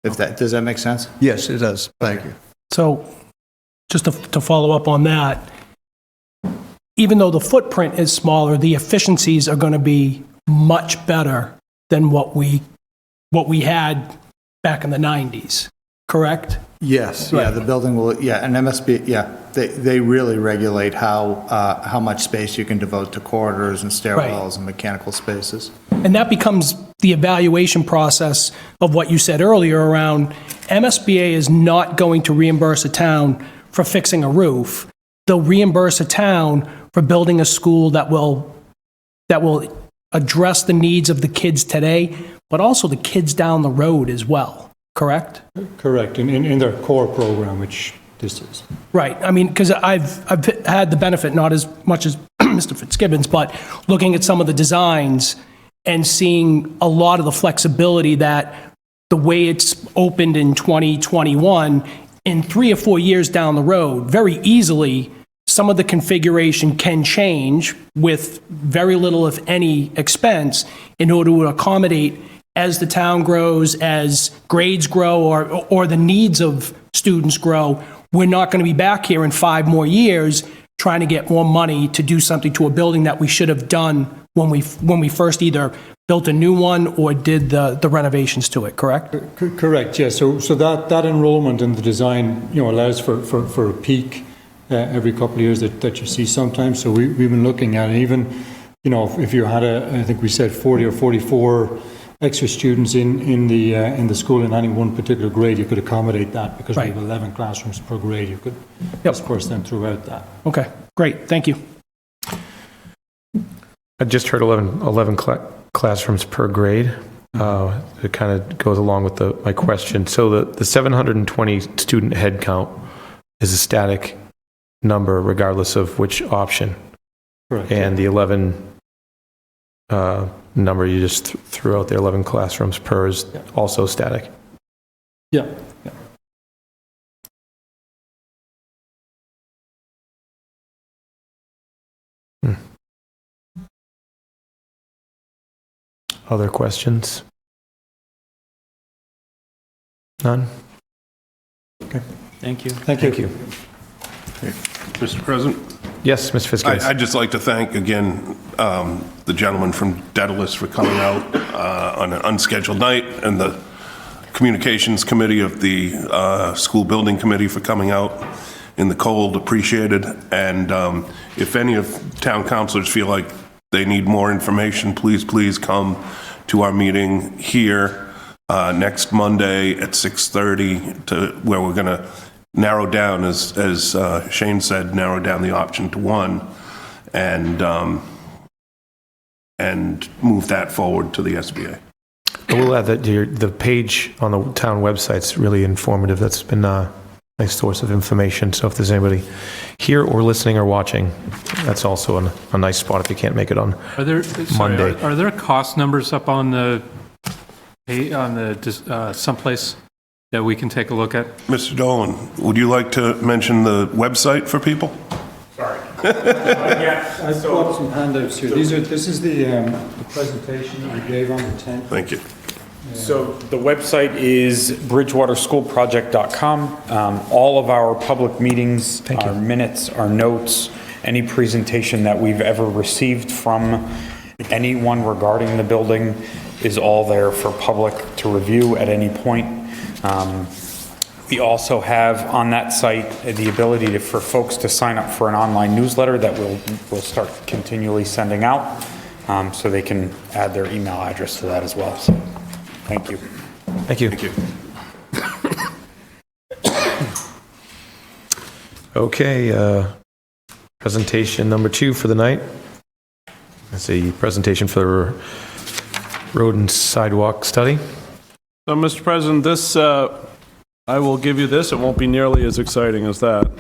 Speaker 11: Does that make sense?
Speaker 10: Yes, it does. Thank you.
Speaker 8: So just to follow up on that, even though the footprint is smaller, the efficiencies are going to be much better than what we had back in the 90s, correct?
Speaker 11: Yes, yeah, the building will, and MSB, they really regulate how much space you can devote to corridors and stairwells and mechanical spaces.
Speaker 8: And that becomes the evaluation process of what you said earlier around MSBA is not going to reimburse a town for fixing a roof. They'll reimburse a town for building a school that will address the needs of the kids today, but also the kids down the road as well, correct?
Speaker 6: Correct, in their core program, which this is.
Speaker 8: Right. I mean, because I've had the benefit, not as much as Mr. Fitzgibbons, but looking at some of the designs and seeing a lot of the flexibility that the way it's opened in 2021, in 3 or 4 years down the road, very easily, some of the configuration can change with very little, if any, expense in order to accommodate as the town grows, as grades grow, or the needs of students grow. We're not going to be back here in 5 more years trying to get more money to do something to a building that we should have done when we first either built a new one or did the renovations to it, correct?
Speaker 6: Correct, yes. So that enrollment in the design, allows for a peak every couple of years that you see sometimes. So we've been looking at it. Even, if you had I think we said 40 or 44 extra students in the school in any one particular grade, you could accommodate that because we have 11 classrooms per grade. You could disperse them throughout that.
Speaker 8: Okay, great. Thank you.
Speaker 1: I just heard 11 classrooms per grade. It kind of goes along with my question. So the 720 student head count is a static number regardless of which option.
Speaker 6: Correct.
Speaker 1: And the 11 number you just threw out there, 11 classrooms per, is also static.
Speaker 6: Yeah.
Speaker 1: Other questions? None? Okay.
Speaker 4: Thank you.
Speaker 6: Thank you.
Speaker 2: Mr. President?
Speaker 1: Yes, Mr. Fitzgibbons.
Speaker 2: I'd just like to thank again the gentleman from Daedalus for coming out on an unscheduled night, and the communications committee of the school building committee for coming out. in the cold, appreciated. And if any of town councilors feel like they need more information, please come to our meeting here next Monday at 6:30 to where we're going to narrow down, as Shane said, narrow down the option to one and move that forward to the SBA.
Speaker 1: I will add that the page on the town website's really informative. That's been a nice source of information. So if there's anybody here or listening or watching, that's also a nice spot if you can't make it on
Speaker 7: Are there,
Speaker 1: Monday.
Speaker 7: Are there cost numbers up on the someplace that we can take a look at?
Speaker 2: Mr. Dolan, would you like to mention the website for people?
Speaker 6: I've got some handouts here. This is the presentation that we gave on the 10th.
Speaker 2: Thank you.
Speaker 12: So the website is bridgewaterschoolproject.com. All of our public meetings, our minutes, our notes, any presentation that we've ever received from anyone regarding the building is all there for public to review at any point. We also have on that site the ability for folks to sign up for an online newsletter that we'll start continually sending out, so they can add their email address to that as well. So, thank you.
Speaker 1: Thank you.
Speaker 2: Thank you.
Speaker 1: Okay, presentation number 2 for the night. That's a presentation for the road and sidewalk study.
Speaker 3: So, Mr. President, this, I will give you this. It won't be nearly as exciting as that.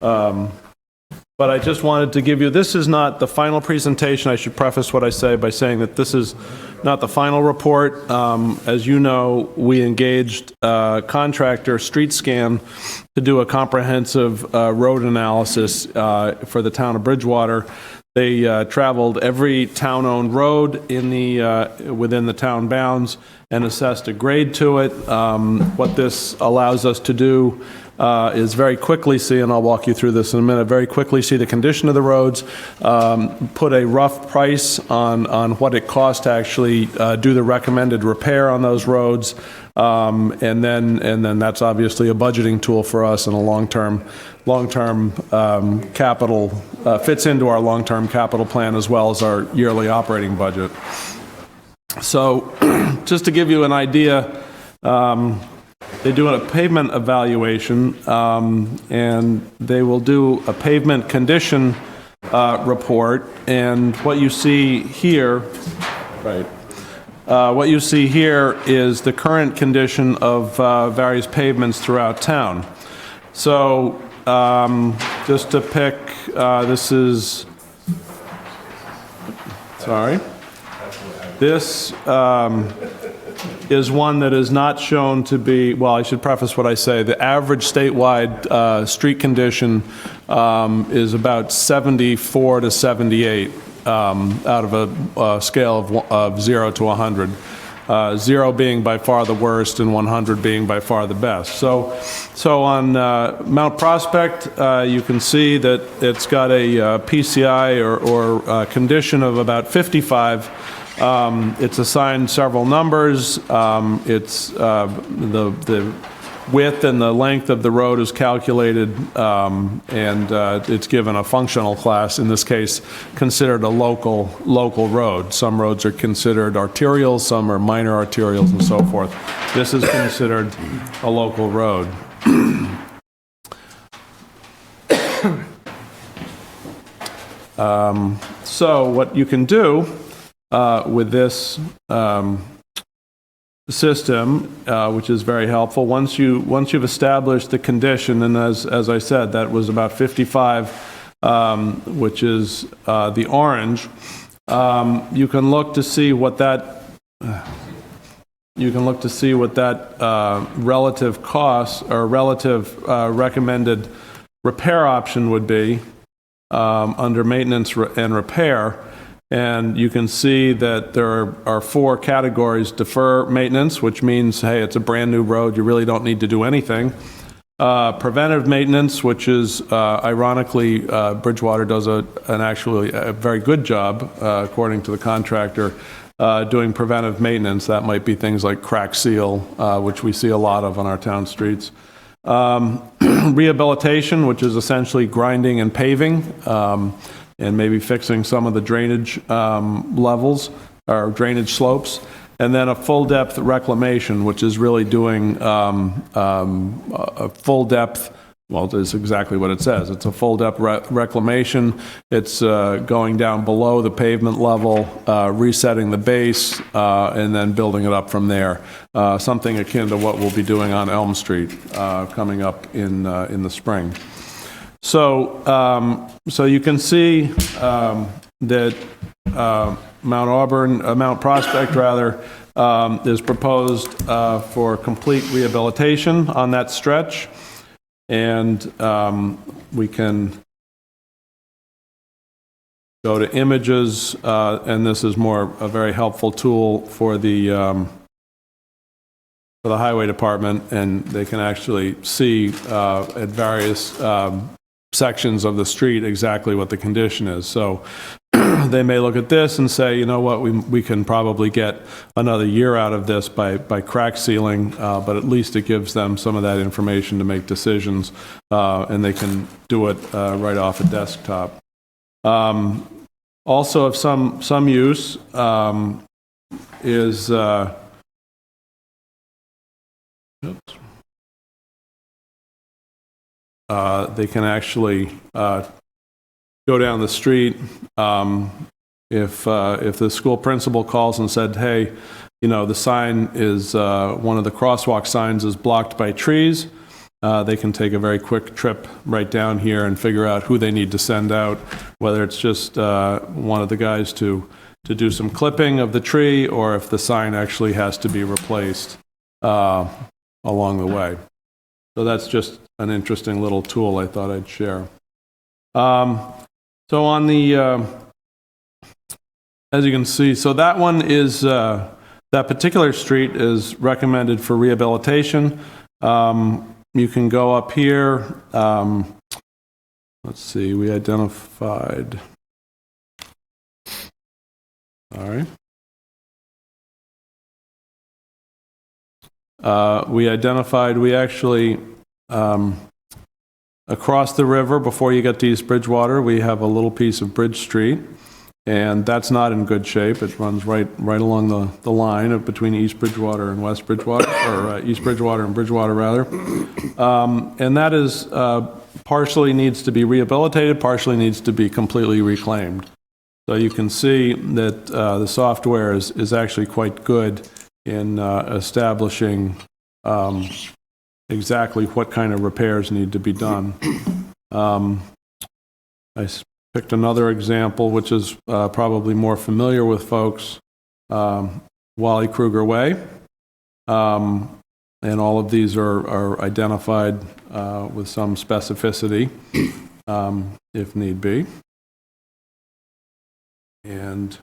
Speaker 3: But I just wanted to give you, this is not the final presentation. I should preface what I say by saying that this is not the final report. As you know, we engaged contractor StreetScan to do a comprehensive road analysis for the town of Bridgewater. They traveled every town-owned road in within the town bounds and assessed a grade to it. What this allows us to do is very quickly see, and I'll walk you through this in a minute, very quickly see the condition of the roads, put a rough price on what it costs to actually do the recommended repair on those roads, and then that's obviously a budgeting tool for us and a long-term capital, fits into our long-term capital plan as well as our yearly operating budget. So just to give you an idea, they do a pavement evaluation, and they will do a pavement condition report. And what you see here, what you see here is the current condition of various pavements throughout town. So just to pick, this is, sorry. This is one that is not shown to be, well, I should preface what I say. The average statewide street condition is about 74 to 78 out of a scale of 0 to 100. 0 being by far the worst and 100 being by far the best. So on Mount Prospect, you can see that it's got a PCI or condition of about 55. It's assigned several numbers. It's the width and the length of the road is calculated, and it's given a functional class, in this case considered a local road. Some roads are considered arterials, some are minor arterials, and so forth. This is considered a local road. So what you can do with this system, which is very helpful, once you've established the condition, and as I said, that was about 55, which is the orange, you can look to see what that relative cost or relative recommended repair option would be under maintenance and repair. And you can see that there are 4 categories. Defer maintenance, which means, hey, it's a brand new road, you really don't need to do anything. Preventive maintenance, which is, ironically, Bridgewater does actually a very good job, according to the contractor, doing preventive maintenance. That might be things like crack seal, which we see a lot of on our town streets. Rehabilitation, which is essentially grinding and paving, and maybe fixing some of the drainage levels or drainage slopes. And then a full-depth reclamation, which is really doing a full-depth, well, it's exactly what it says. It's a full-depth reclamation. It's going down below the pavement level, resetting the base, and then building it up from there. Something akin to what we'll be doing on Elm Street coming up in the spring. So, so you can see that Mount Prospect rather, is proposed for complete rehabilitation on that stretch. And we can go to images, and this is a very helpful tool for the highway department, and they can actually see at various sections of the street exactly what the condition is. So they may look at this and say, you know what, we can probably get another year out of this by crack sealing, but at least it gives them some of that information to make decisions, and they can do it right off a desktop. Also of some use is they can actually go down the street. If the school principal calls and said, hey, you know, the sign is, one of the crosswalk signs is blocked by trees, they can take a very quick trip right down here and figure out who they need to send out, whether it's just one of the guys to do some clipping of the tree, or if the sign actually has to be replaced along the way. So that's just an interesting little tool I thought I'd share. So on the, as you can see, so that one is, that particular street is recommended for rehabilitation. You can go up here. Let's see, we identified, all right. We actually, across the river, before you get to East Bridgewater, we have a little piece of Bridge Street, and that's not in good shape. It runs right along the line between East Bridgewater and West Bridgewater, or East Bridgewater and Bridgewater, rather. And that is partially needs to be rehabilitated, partially needs to be completely reclaimed. So you can see that the software is actually quite good in establishing exactly what kind of repairs need to be done. I picked another example, which is probably more familiar with folks, Wally Kruger Way. And all of these are identified with some specificity, if need be. And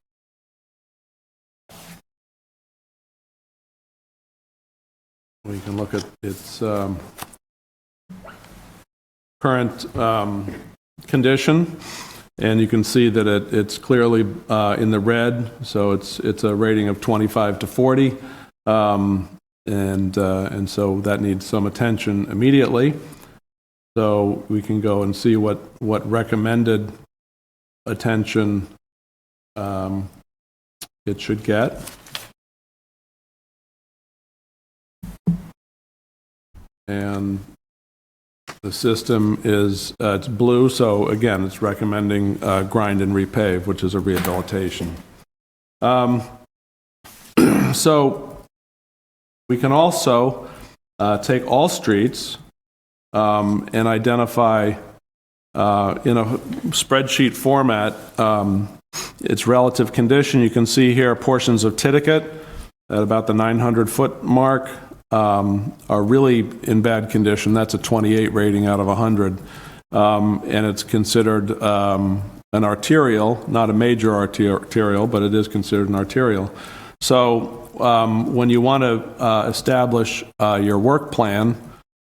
Speaker 3: we can look at its current condition, and you can see that it's clearly in the red, so it's a rating of 25 to 40, and so that needs some attention immediately. So we can go and see what recommended attention it should get. And the system is, it's blue, so again, it's recommending grind and repave, which is a rehabilitation. So we can also take all streets and identify in a spreadsheet format its relative condition. You can see here portions of Titicut at about the 900-foot mark are really in bad condition. That's a 28 rating out of 100. And it's considered an arterial, not a major arterial, but it is considered an arterial. So when you want to establish your work plan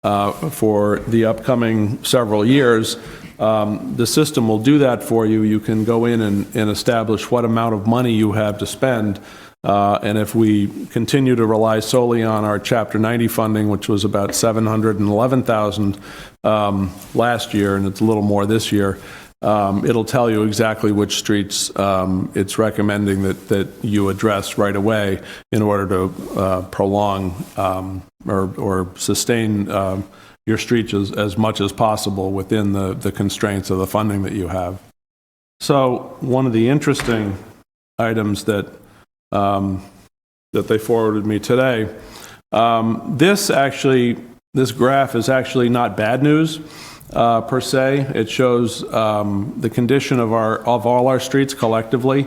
Speaker 3: for the upcoming several years, the system will do that for you. You can go in and establish what amount of money you have to spend And if we continue to rely solely on our Chapter 90 funding, which was about $711,000 last year, and it's a little more this year, it'll tell you exactly which streets it's recommending that you address right away in order to prolong or sustain your streets as much as possible within the constraints of the funding that you have. So one of the interesting items that they forwarded me today, this graph is actually not bad news per se. It shows the condition of all our streets collectively.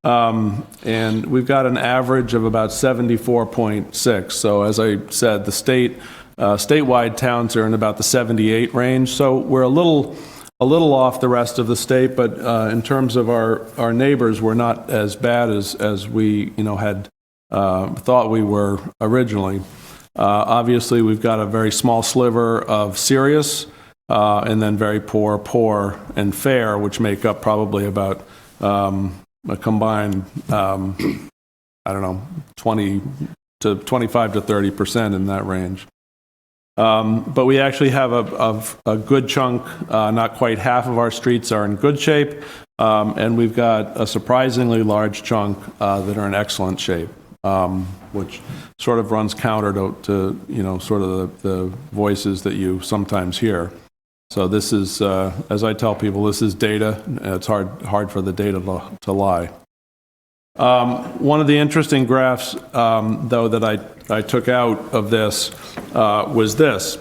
Speaker 3: And we've got an average of about 74.6. So as I said, the statewide towns are in about the 78 range. So we're a little off the rest of the state, but in terms of our neighbors, we're not as bad as we had thought we were originally. Obviously, we've got a very small sliver of serious, and then very poor, and fair, which make up probably about a combined, 20 to 25 to 30% in that range. But we actually have a good chunk, not quite half of our streets are in good shape, and we've got a surprisingly large chunk that are in excellent shape, which sort of runs counter to sort of the voices that you sometimes hear. So this is, as I tell people, this is data. It's hard for the data to lie. One of the interesting graphs, though, that I took out of this was this.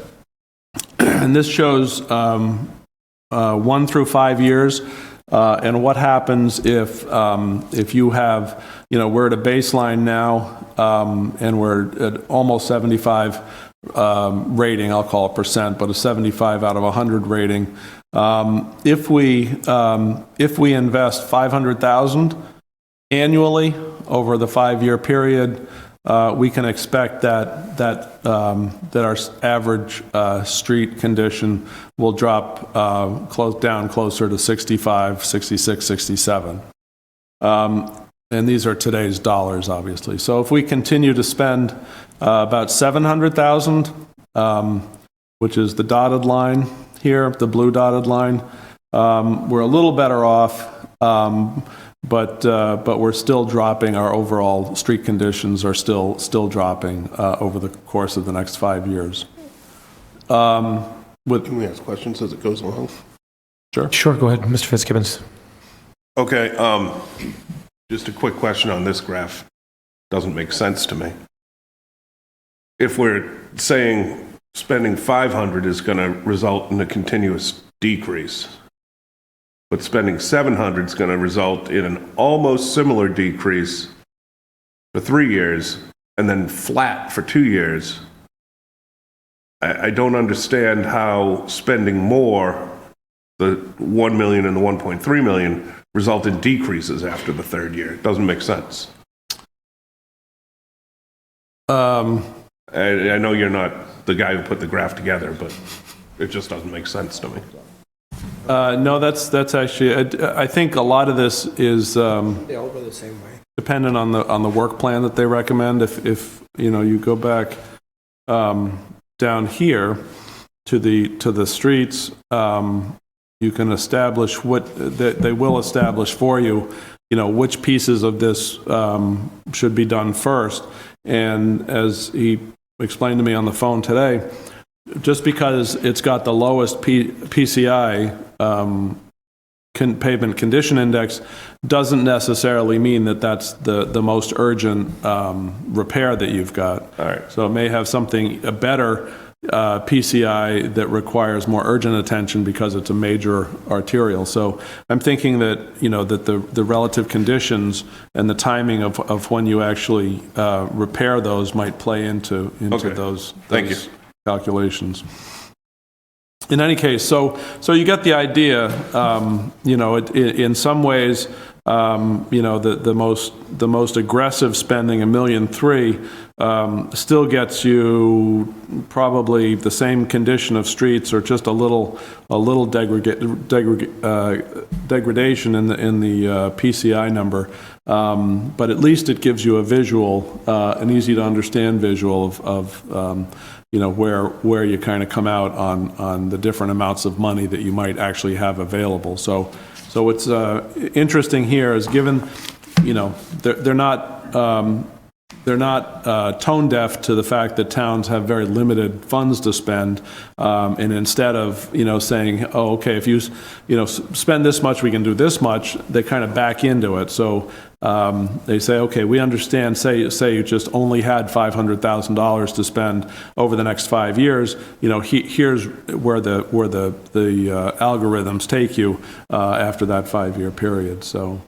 Speaker 3: And this shows 1 through 5 years and what happens if you have, we're at a baseline now and we're at almost 75 rating, I'll call it percent, but a 75 out of 100 rating. If we invest $500,000 annually over the 5-year period, we can expect that our average street condition will drop down closer to 65, 66, 67. And these are today's dollars, obviously. So if we continue to spend about $700,000, which is the dotted line here, the blue dotted line, we're a little better off. But we're still dropping. Our overall street conditions are still dropping over the course of the next 5 years.
Speaker 2: Can we ask questions as it goes along?
Speaker 1: Sure, go ahead, Mr. Fitzgibbons.
Speaker 2: Okay, just a quick question on this graph. Doesn't make sense to me. If we're saying spending 500 is going to result in a continuous decrease, but spending 700 is going to result in an almost similar decrease for 3 years and then flat for 2 years. I don't understand how spending more, the 1 million and the 1.3 million, result in decreases after the third year. It doesn't make sense. I know you're not the guy who put the graph together, but it just doesn't make sense to me.
Speaker 3: No, that's actually, I think a lot of this is
Speaker 11: They all go the same way.
Speaker 3: dependent on the work plan that they recommend. If you go back down here to the streets, you can establish they will establish for you, which pieces of this should be done first. And as he explained to me on the phone today, just because it's got the lowest PCI, pavement condition index, doesn't necessarily mean that that's the most urgent repair that you've got.
Speaker 2: All right.
Speaker 3: So it may have a better PCI that requires more urgent attention because it's a major arterial. So I'm thinking that, that the relative conditions and the timing of when you actually repair those might play into
Speaker 2: Okay.
Speaker 3: those
Speaker 2: Thank you.
Speaker 3: calculations. In any case, so you get the idea. In some ways, the most aggressive spending, $1.3 million, still gets you probably the same condition of streets or just a little degradation in the PCI number. But at least it gives you a visual, an easy to understand visual of where you kind of come out on the different amounts of money that you might actually have available. So what's interesting here is given, they're not tone deaf to the fact that towns have very limited funds to spend, and instead of saying, oh, okay, if you spend this much, we can do this much, they kind of back into it. So they say, okay, we understand. Say you just only had $500,000 to spend over the next 5 years. Here's where the algorithms take you after that 5-year period. So.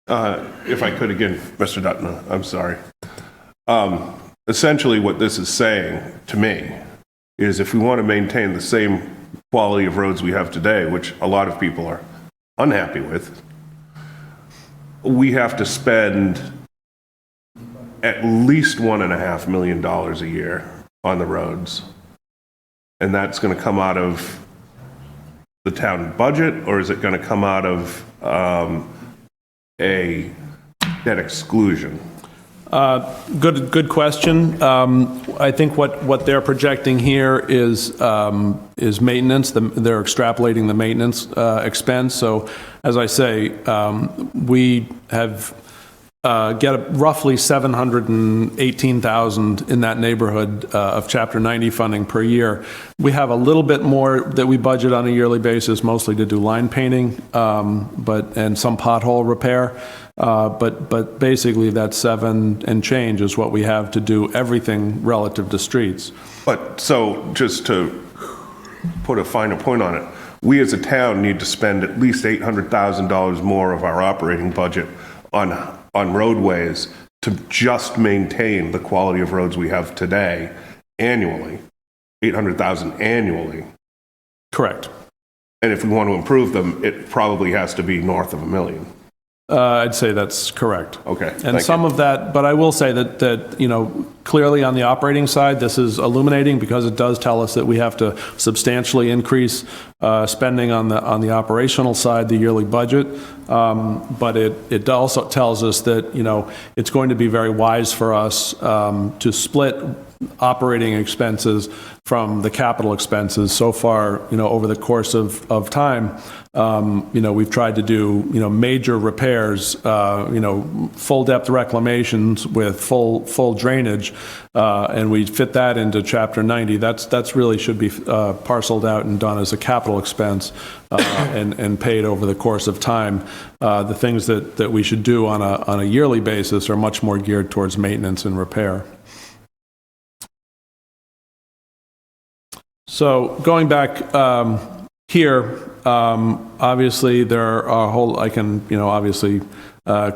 Speaker 2: If I could again, Mr. Dutton, I'm sorry. Essentially what this is saying to me is if we want to maintain the same quality of roads we have today, which a lot of people are unhappy with, we have to spend at least $1.5 million a year on the roads. And that's going to come out of the town budget, or is it going to come out of a debt exclusion?
Speaker 3: Good question. I think what they're projecting here is maintenance. They're extrapolating the maintenance expense. So, as I say, we have get roughly $718,000 in that neighborhood of Chapter 90 funding per year. We have a little bit more that we budget on a yearly basis, mostly to do line painting, and some pothole repair. But basically, that 7 and change is what we have to do everything relative to streets.
Speaker 2: But so just to put a finer point on it, we as a town need to spend at least $800,000 more of our operating budget on roadways to just maintain the quality of roads we have today annually, $800,000 annually.
Speaker 3: Correct.
Speaker 2: And if we want to improve them, it probably has to be north of $1 million.
Speaker 3: I'd say that's correct.
Speaker 2: Okay.
Speaker 3: And some of that, but I will say that clearly on the operating side, this is illuminating because it does tell us that we have to substantially increase spending on the operational side, the yearly budget. But it also tells us that, it's going to be very wise for us to split operating expenses from the capital expenses. So far, over the course of time, we've tried to do, major repairs, full depth reclamations with full drainage, and we fit that into Chapter 90. That's really should be parceled out and done as a capital expense and paid over the course of time. The things that we should do on a yearly basis are much more geared towards maintenance and repair. So going back here, obviously there are a whole, I can, obviously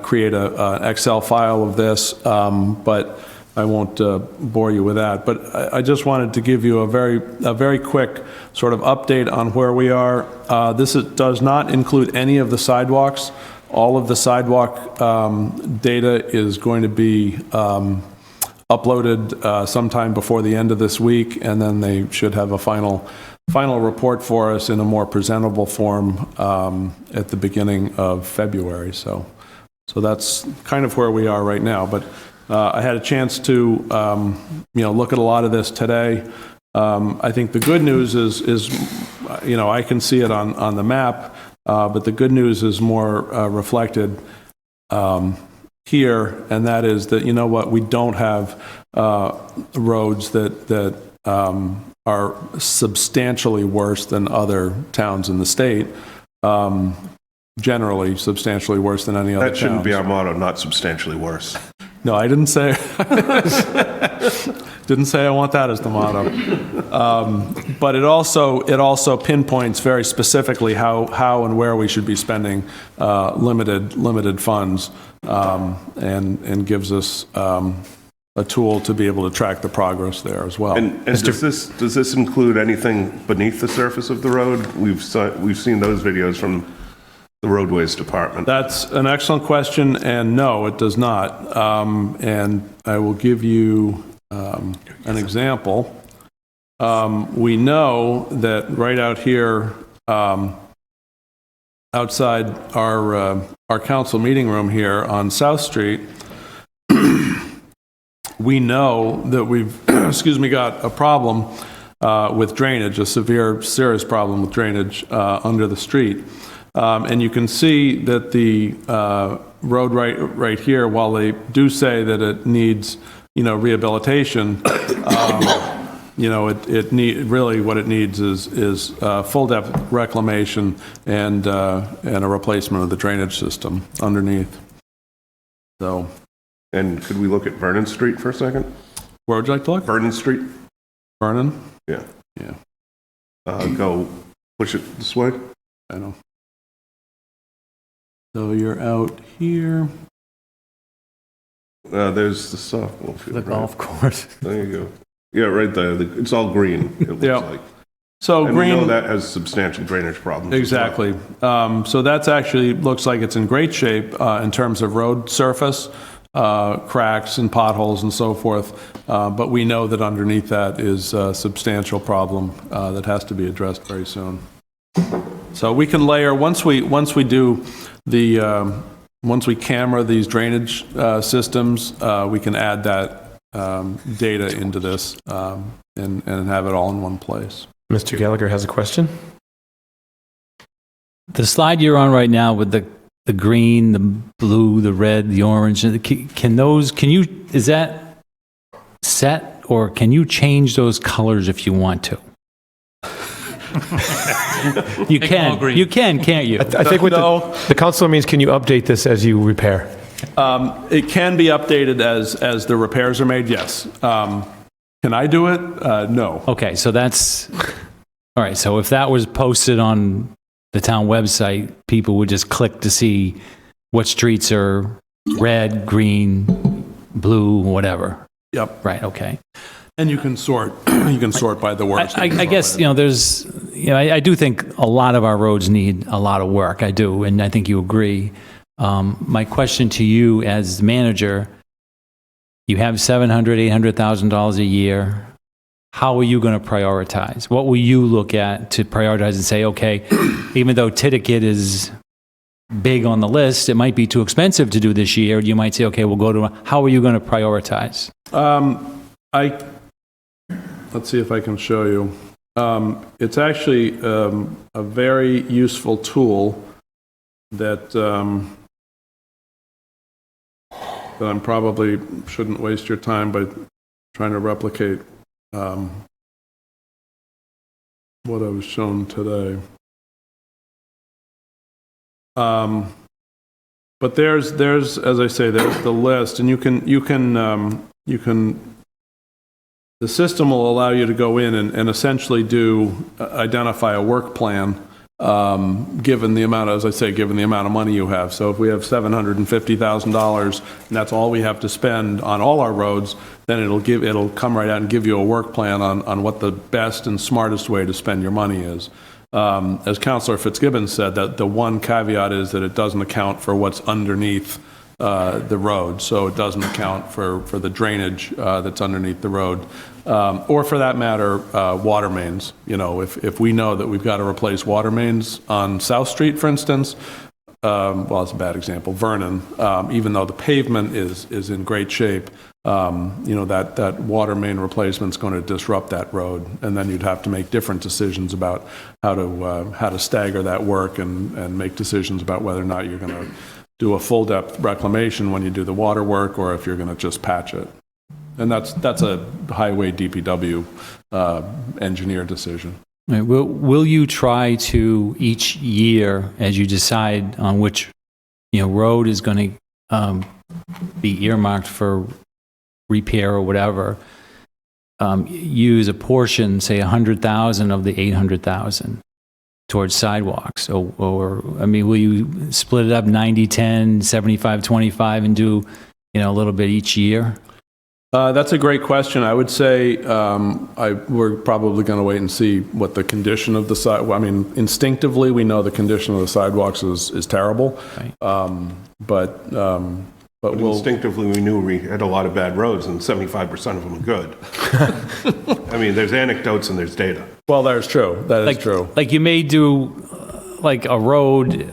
Speaker 3: create an Excel file of this, but I won't bore you with that. But I just wanted to give you a very quick sort of update on where we are. This does not include any of the sidewalks. All of the sidewalk data is going to be uploaded sometime before the end of this week, and then they should have a final report for us in a more presentable form at the beginning of February. So that's kind of where we are right now. But I had a chance to look at a lot of this today. I think the good news is I can see it on the map, but the good news is more reflected here, and that is that, we don't have roads that are substantially worse than other towns in the state, generally substantially worse than any other
Speaker 2: That shouldn't
Speaker 3: towns.
Speaker 2: be our motto, not substantially worse.
Speaker 3: No, I didn't say I want that as the motto. But it also pinpoints very specifically how and where we should be spending limited funds, and gives us a tool to be able to track the progress there as well.
Speaker 2: And does this include anything beneath the surface of the road? We've seen those videos from the roadways department?
Speaker 3: That's an excellent question, and no, it does not. And I will give you an example. We know that right out here, outside our council meeting room here on South Street, we know that we've, got a problem with drainage, a serious problem with drainage under the street. And you can see that the road right here, while they do say that it needs, rehabilitation, really what it needs is full depth reclamation and a replacement of the drainage system underneath. So,
Speaker 2: And could we look at Vernon Street for a second?
Speaker 3: where would you like to look?
Speaker 2: Vernon Street?
Speaker 3: Vernon?
Speaker 2: Yeah.
Speaker 3: Yeah,
Speaker 2: Go push it this way.
Speaker 3: I know. So you're out here.
Speaker 2: There's the softball field.
Speaker 4: The golf course.
Speaker 2: There you go. Yeah, right there. It's all green, it looks
Speaker 3: Yeah.
Speaker 2: like.
Speaker 3: So
Speaker 2: And we know
Speaker 3: green.
Speaker 2: that has substantial drainage problems. as well.
Speaker 3: Exactly. So that's actually, looks like it's in great shape in terms of road surface, cracks and potholes and so forth. But we know that underneath that is a substantial problem that has to be addressed very soon. So we can layer, once we do once we camera these drainage systems, we can add that data into this and have it all in one place.
Speaker 1: Mr. Gallagher has a question.
Speaker 4: The slide you're on right now with the green, the blue, the red, the orange, is that set, or can you change those colors if you want to? You can, can't you?
Speaker 1: I think what the counselor means, can you update this as you repair?
Speaker 3: It can be updated as the repairs are made, yes. Can I do it? No.
Speaker 4: Okay, so that's, all right, so if that was posted on the town website, people would just click to see what streets are red, green, blue, whatever.
Speaker 3: Yep.
Speaker 4: Right, okay.
Speaker 3: And you can sort by the worst.
Speaker 4: I guess, there's, I do think a lot of our roads need a lot of work. I do, and I think you agree. My question to you as manager, you have $700,000, $800,000 a year. How are you going to prioritize? What will you look at to prioritize and say, okay, even though Tiddicott is big on the list, it might be too expensive to do this year. You might say, okay, we'll go to, how are you going to prioritize?
Speaker 3: Let's see if I can show you. It's actually a very useful tool that I probably shouldn't waste your time by trying to replicate what I was shown today. But there's, as I say, there's the list, and you can, the system will allow you to go in and essentially identify a work plan, given the amount, as I say, given the amount of money you have. So if we have $750,000 and that's all we have to spend on all our roads, then it'll come right out and give you a work plan on what the best and smartest way to spend your money is. As Councillor Fitzgibbon said, that the one caveat is that it doesn't account for what's underneath the road, so it doesn't account for the drainage that's underneath the road, or for that matter, water mains. If we know that we've got to replace water mains on South Street, for instance, well, it's a bad example, Vernon, even though the pavement is in great shape, that water main replacement's going to disrupt that road, and then you'd have to make different decisions about how to stagger that work and make decisions about whether or not you're going to do a full depth reclamation when you do the water work, or if you're going to just patch it. And that's a highway DPW engineer decision.
Speaker 4: Right. Will you try to each year, as you decide on which road is going to be earmarked for repair or whatever, use a portion, say 100,000 of the 800,000 towards sidewalks, or will you split it up 90-10, 75-25, and do a little bit each year?
Speaker 3: That's a great question. I would say we're probably going to wait and see what the condition of the side. I mean, instinctively, we know the condition of the sidewalks is terrible. But we'll
Speaker 2: Instinctively, we knew we had a lot of bad roads, and 75% of them are good. I mean, there's anecdotes and there's data.
Speaker 3: Well, that's true. That is true.
Speaker 4: Like you may do like a road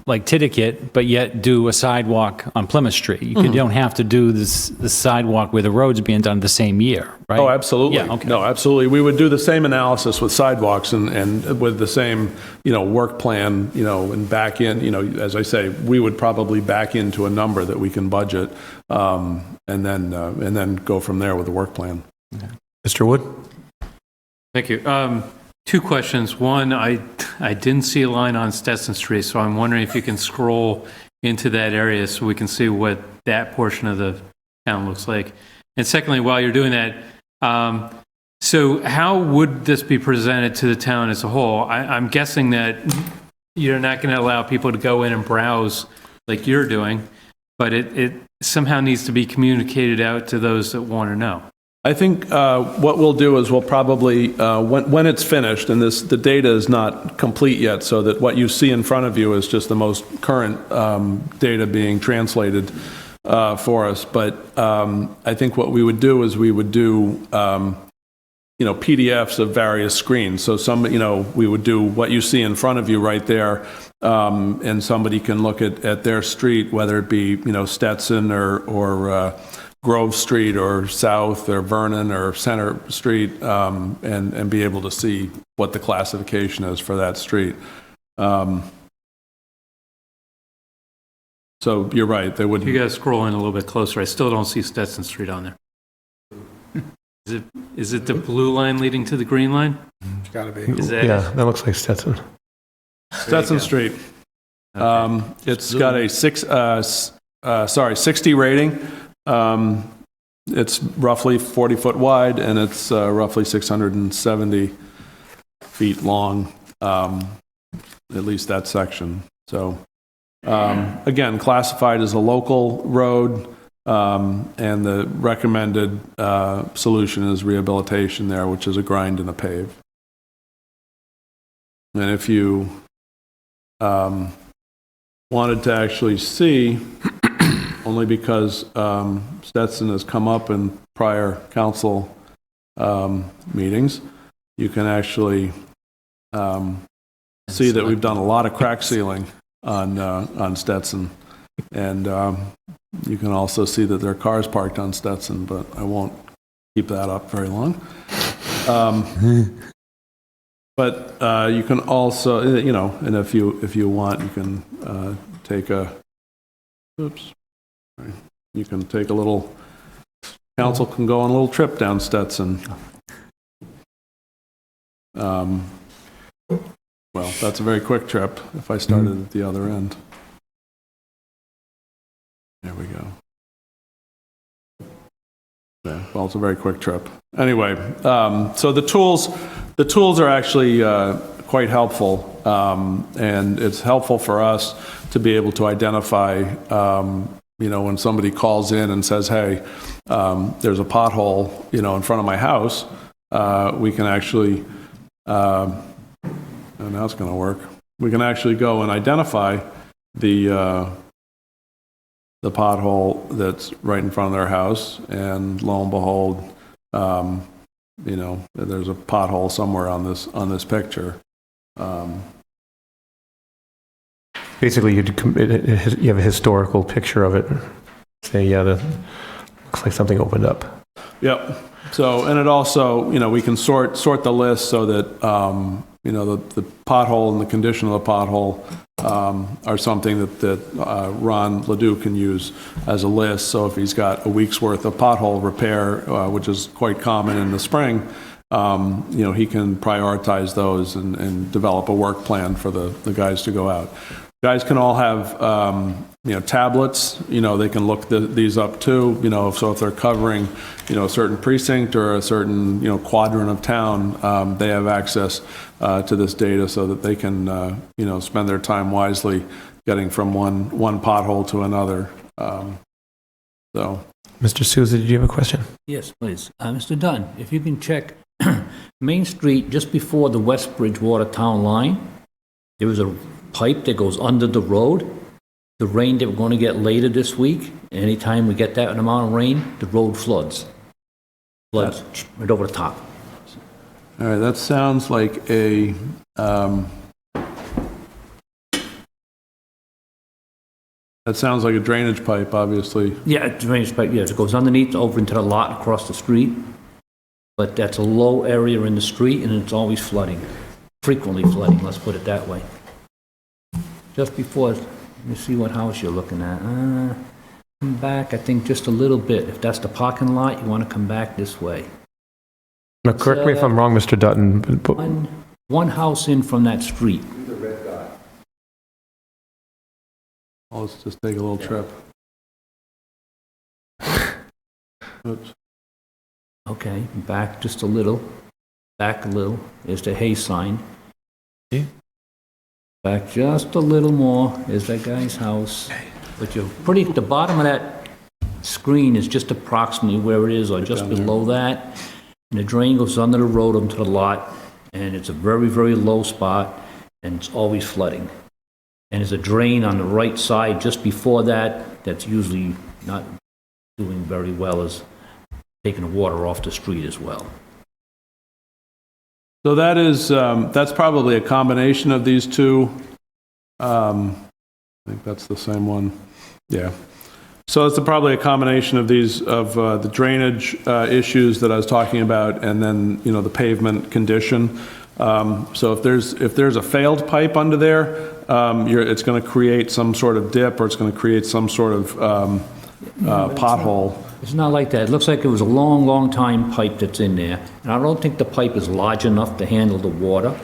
Speaker 4: like Titicate, but yet do a sidewalk on Plymouth Street. You don't have to do the sidewalk where the road's being done the same year, right?
Speaker 3: Oh, absolutely.
Speaker 4: Yeah, okay.
Speaker 3: No, absolutely. We would do the same analysis with sidewalks and with the same, work plan, and back in, as I say, we would probably back into a number that we can budget, and then go from there with the work plan.
Speaker 1: Mr. Wood?
Speaker 7: Thank you. Two questions. One, I didn't see a line on Stetson Street, so I'm wondering if you can scroll into that area so we can see what that portion of the town looks like. And secondly, while you're doing that, so how would this be presented to the town as a whole? I'm guessing that you're not going to allow people to go in and browse like you're doing, but it somehow needs to be communicated out to those that want to know.
Speaker 3: I think what we'll do is we'll probably, when it's finished, and the data is not complete yet, so that what you see in front of you is just the most current data being translated for us. But I think what we would do is we would do, PDFs of various screens. So we would do what you see in front of you right there, and somebody can look at their street, whether it be, Stetson or Grove Street or South or Vernon or Center Street, and be able to see what the classification is for that street. So you're right, there would.
Speaker 7: You guys scroll in a little bit closer. I still don't see Stetson Street on there. Is it the blue line leading to the green line?
Speaker 11: It's got to be.
Speaker 7: Is that
Speaker 1: Yeah, that looks like Stetson.
Speaker 3: Stetson Street. It's got a 60 rating. It's roughly 40 foot wide, and it's roughly 670 feet long, at least that section. So, again, classified as a local road, and the recommended solution is rehabilitation there, which is a grind and a pave. And if you wanted to actually see, only because Stetson has come up in prior council meetings, you can actually see that we've done a lot of crack sealing on Stetson. And you can also see that there are cars parked on Stetson, but I won't keep that up very long. But you can also, and if you want, you can take a, oops. You can take a little, council can go on a little trip down Stetson. Well, that's a very quick trip if I started at the other end. There we go. Yeah, well, it's a very quick trip. Anyway, so the tools are actually quite helpful, and it's helpful for us to be able to identify when somebody calls in and says, hey, there's a pothole, in front of my house, we can actually, and now it's going to work. We can actually go and identify the pothole that's right in front of their house, and lo and behold, there's a pothole somewhere on this picture.
Speaker 1: Basically, you have a historical picture of it. Say, yeah, that looks like something opened up.
Speaker 3: Yep. So, and it also, we can sort the list so that, the pothole and the condition of the pothole are something that Ron Ledoux can use as a list. So if he's got a week's worth of pothole repair, which is quite common in the spring, he can prioritize those and develop a work plan for the guys to go out. Guys can all have, tablets, they can look these up too, so if they're covering, a certain precinct or a certain, quadrant of town, they have access to this data so that they can, spend their time wisely getting from one pothole to another. So So,
Speaker 1: Mr. Souza, did you have a question?
Speaker 13: Yes, please. Mr. Dunn, if you can check Main Street, just before the West Bridgewater town line, there is a pipe that goes under the road. The rain that we're going to get later this week, anytime we get that amount of rain, the road floods. Floods right over the top.
Speaker 3: all right, that sounds like a, that sounds like a drainage pipe, obviously.
Speaker 13: Yeah, drainage pipe, yes, it goes underneath over into the lot across the street. But that's a low area in the street and it's always flooding, frequently flooding, let's put it that way. Just before, let me see what house you're looking at. Come back, I think just a little bit. If that's the parking lot, you want to come back this way.
Speaker 1: Now, correct me if I'm wrong, Mr. Dutton, but
Speaker 13: One house in from that street.
Speaker 3: Oh, let's just take a little trip. Oops.
Speaker 13: Okay, back just a little, back a little, is the hay sign.
Speaker 1: Yeah.
Speaker 13: Back just a little more is that guy's house. But you're pretty, the bottom of that screen is just approximately where it is, or just below that. And the drain goes under the road onto the lot, and it's a very, very low spot, and it's always flooding. And there's a drain on the right side just before that, that's usually not doing very well, as taking the water off the street as well.
Speaker 3: So that is, that's probably a combination of these two. I think that's the same one. Yeah. So it's probably a combination of these, of the drainage issues that I was talking about, and then, you know, the pavement condition. So if there's a failed pipe under there, it's going to create some sort of dip, or it's going to create some sort of pothole.
Speaker 13: It's not like that. It looks like it was a long, long time pipe that's in there. And I don't think the pipe is large enough to handle the water.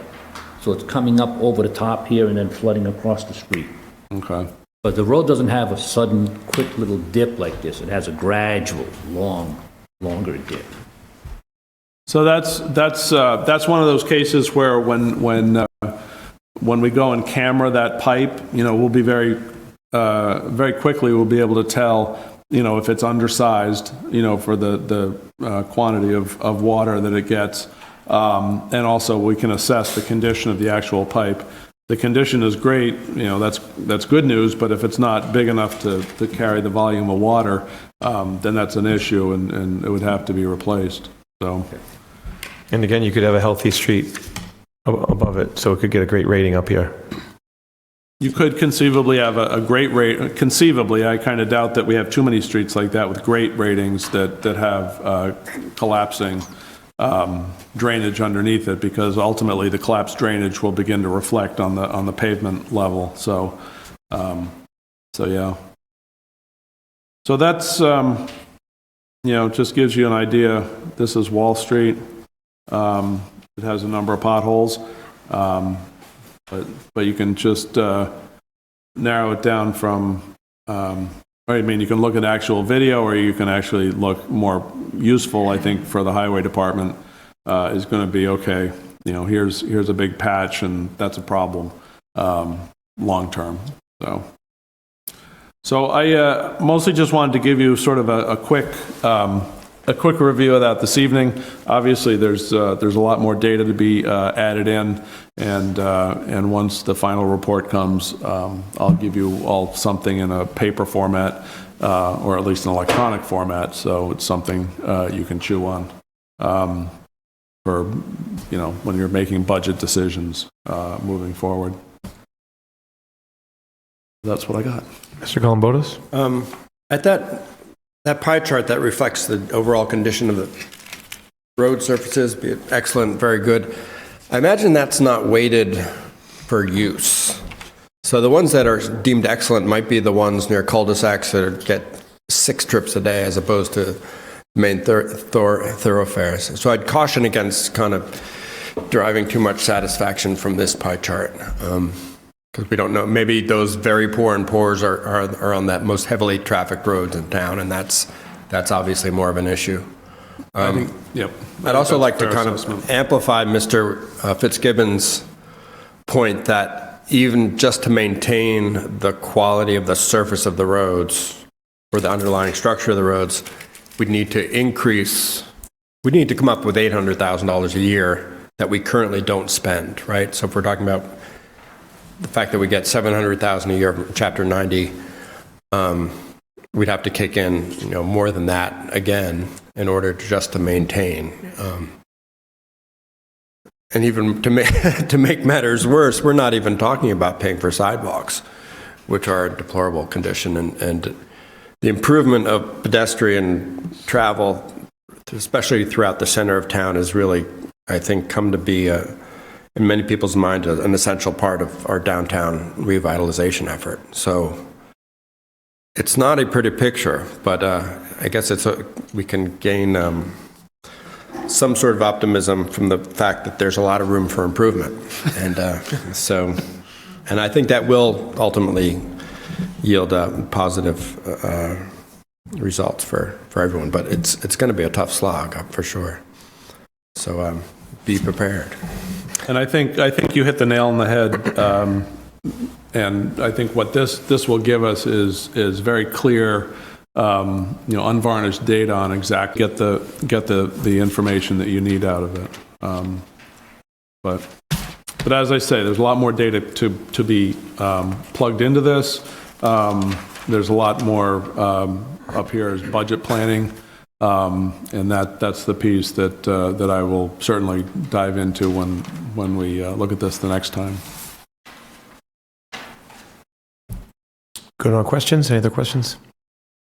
Speaker 13: So it's coming up over the top here and then flooding across the street.
Speaker 3: Okay.
Speaker 13: But the road doesn't have a sudden, quick little dip like this. It has a gradual, longer dip.
Speaker 3: So that's one of those cases where when we go and camera that pipe, you know, we'll be very quickly we'll be able to tell, you know, if it's undersized, you know, for the quantity of water that it gets, and also we can assess the condition of the actual pipe. The condition is great, you know, that's good news, but if it's not big enough to carry the volume of water, then that's an issue, and it would have to be replaced. So.
Speaker 1: and again, you could have a healthy street above it, so it could get a great rating up here.
Speaker 3: You could conceivably have a great rate. Conceivably, I kind of doubt that we have too many streets like that with great ratings that have collapsing drainage underneath it, because ultimately the collapsed drainage will begin to reflect on the pavement level. So, yeah. So that's you know, just gives you an idea. This is Wall Street. It has a number of potholes. But you can just narrow it down from, I mean, you can look at actual video, or you can actually look more useful, I think, for the highway department, is going to be, okay, you know, here's a big patch, and that's a problem long term. So I mostly just wanted to give you sort of a quick review of that this evening. Obviously, there's a lot more data to be added in, and once the final report comes, I'll give you all something in a paper format, or at least an electronic format, so it's something you can chew on for, you know, when you're making budget decisions moving forward. That's what I got.
Speaker 1: Mr. Columbotus?
Speaker 9: At that pie chart that reflects the overall condition of the road surfaces, be it excellent, very good. I imagine that's not weighted for use. So the ones that are deemed excellent might be the ones near cul-de-sacs that get 6 trips a day as opposed to main thoroughfares. So I'd caution against kind of deriving too much satisfaction from this pie chart. Because we don't know, maybe those very poor and poors are on that most heavily trafficked roads in town, and that's obviously more of an issue.
Speaker 3: I think, yep.
Speaker 9: I'd also like to kind of amplify Mr. Fitzgibbon's point that even just to maintain the quality of the surface of the roads, for the underlying structure of the roads, we'd need to come up with $800,000 a year that we currently don't spend, right? So if we're talking about the fact that we get $700,000 a year from Chapter 90, we'd have to kick in, more than that again in order to maintain. And even to make matters worse, we're not even talking about paying for sidewalks, which are in deplorable condition, and the improvement of pedestrian travel, especially throughout the center of town, has really, I think, come to be, in many people's minds, an essential part of our downtown revitalization effort. So it's not a pretty picture, but I guess we can gain some sort of optimism from the fact that there's a lot of room for improvement. And and I think that will ultimately yield positive results for everyone. But it's going to be a tough slog, for sure. So be prepared.
Speaker 3: And I think you hit the nail on the head. And I think what this will give us is very clear, unvarnished data on exactly get the information that you need out of it. But as I say, there's a lot more data to be plugged into this. There's a lot more up here as budget planning, and that's the piece that I will certainly dive into when we look at this the next time.
Speaker 1: Good on questions. Any other questions?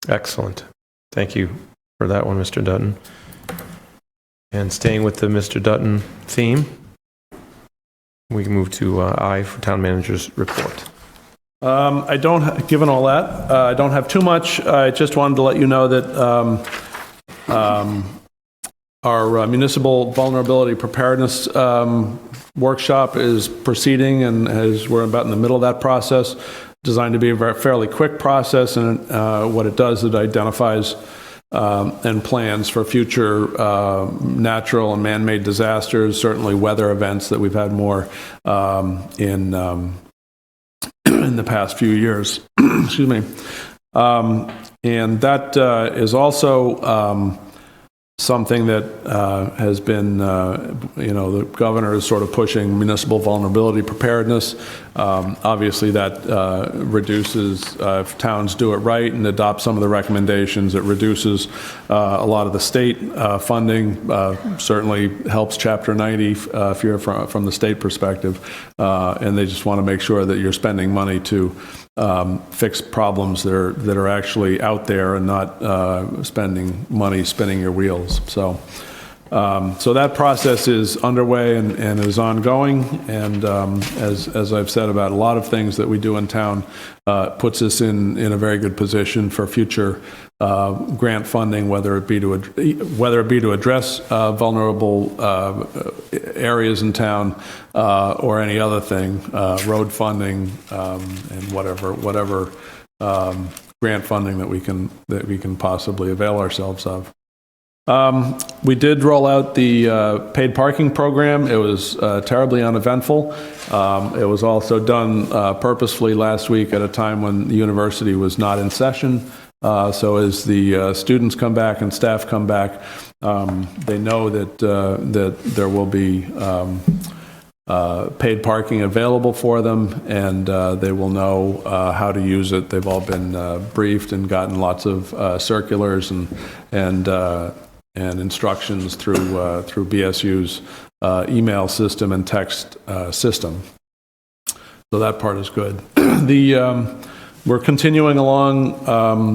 Speaker 1: Excellent. Thank you for that one, Mr. Dutton. And staying with the Mr. Dutton theme, we can move to I for Town Manager's report.
Speaker 3: Given all that, I don't have too much. I just wanted to let you know that our municipal vulnerability preparedness workshop is proceeding, and we're about in the middle of that process. Designed to be a fairly quick process, and what it does, it identifies and plans for future natural and man-made disasters, certainly weather events that we've had more in the past few years. Excuse me. And that is also something that has been, the governor is sort of pushing municipal vulnerability preparedness. Obviously, that reduces, if towns do it right and adopt some of the recommendations, it reduces a lot of the state funding, certainly helps Chapter 90 if you're from the state perspective. And they just want to make sure that you're spending money to fix problems that are actually out there and not spending money spinning your wheels. So that process is underway and is ongoing. And as I've said about a lot of things that we do in town, puts us in a very good position for future grant funding, whether it be to address vulnerable areas in town or any other thing, road funding and whatever grant funding that we can possibly avail ourselves of. We did roll out the paid parking program. It was terribly uneventful. It was also done purposefully last week at a time when the university was not in session. So as the students come back and staff come back, they know that there will be paid parking available for them, and they will know how to use it. They've all been briefed and gotten lots of circulars and instructions through BSU's email system and text system. So that part is good. We're continuing along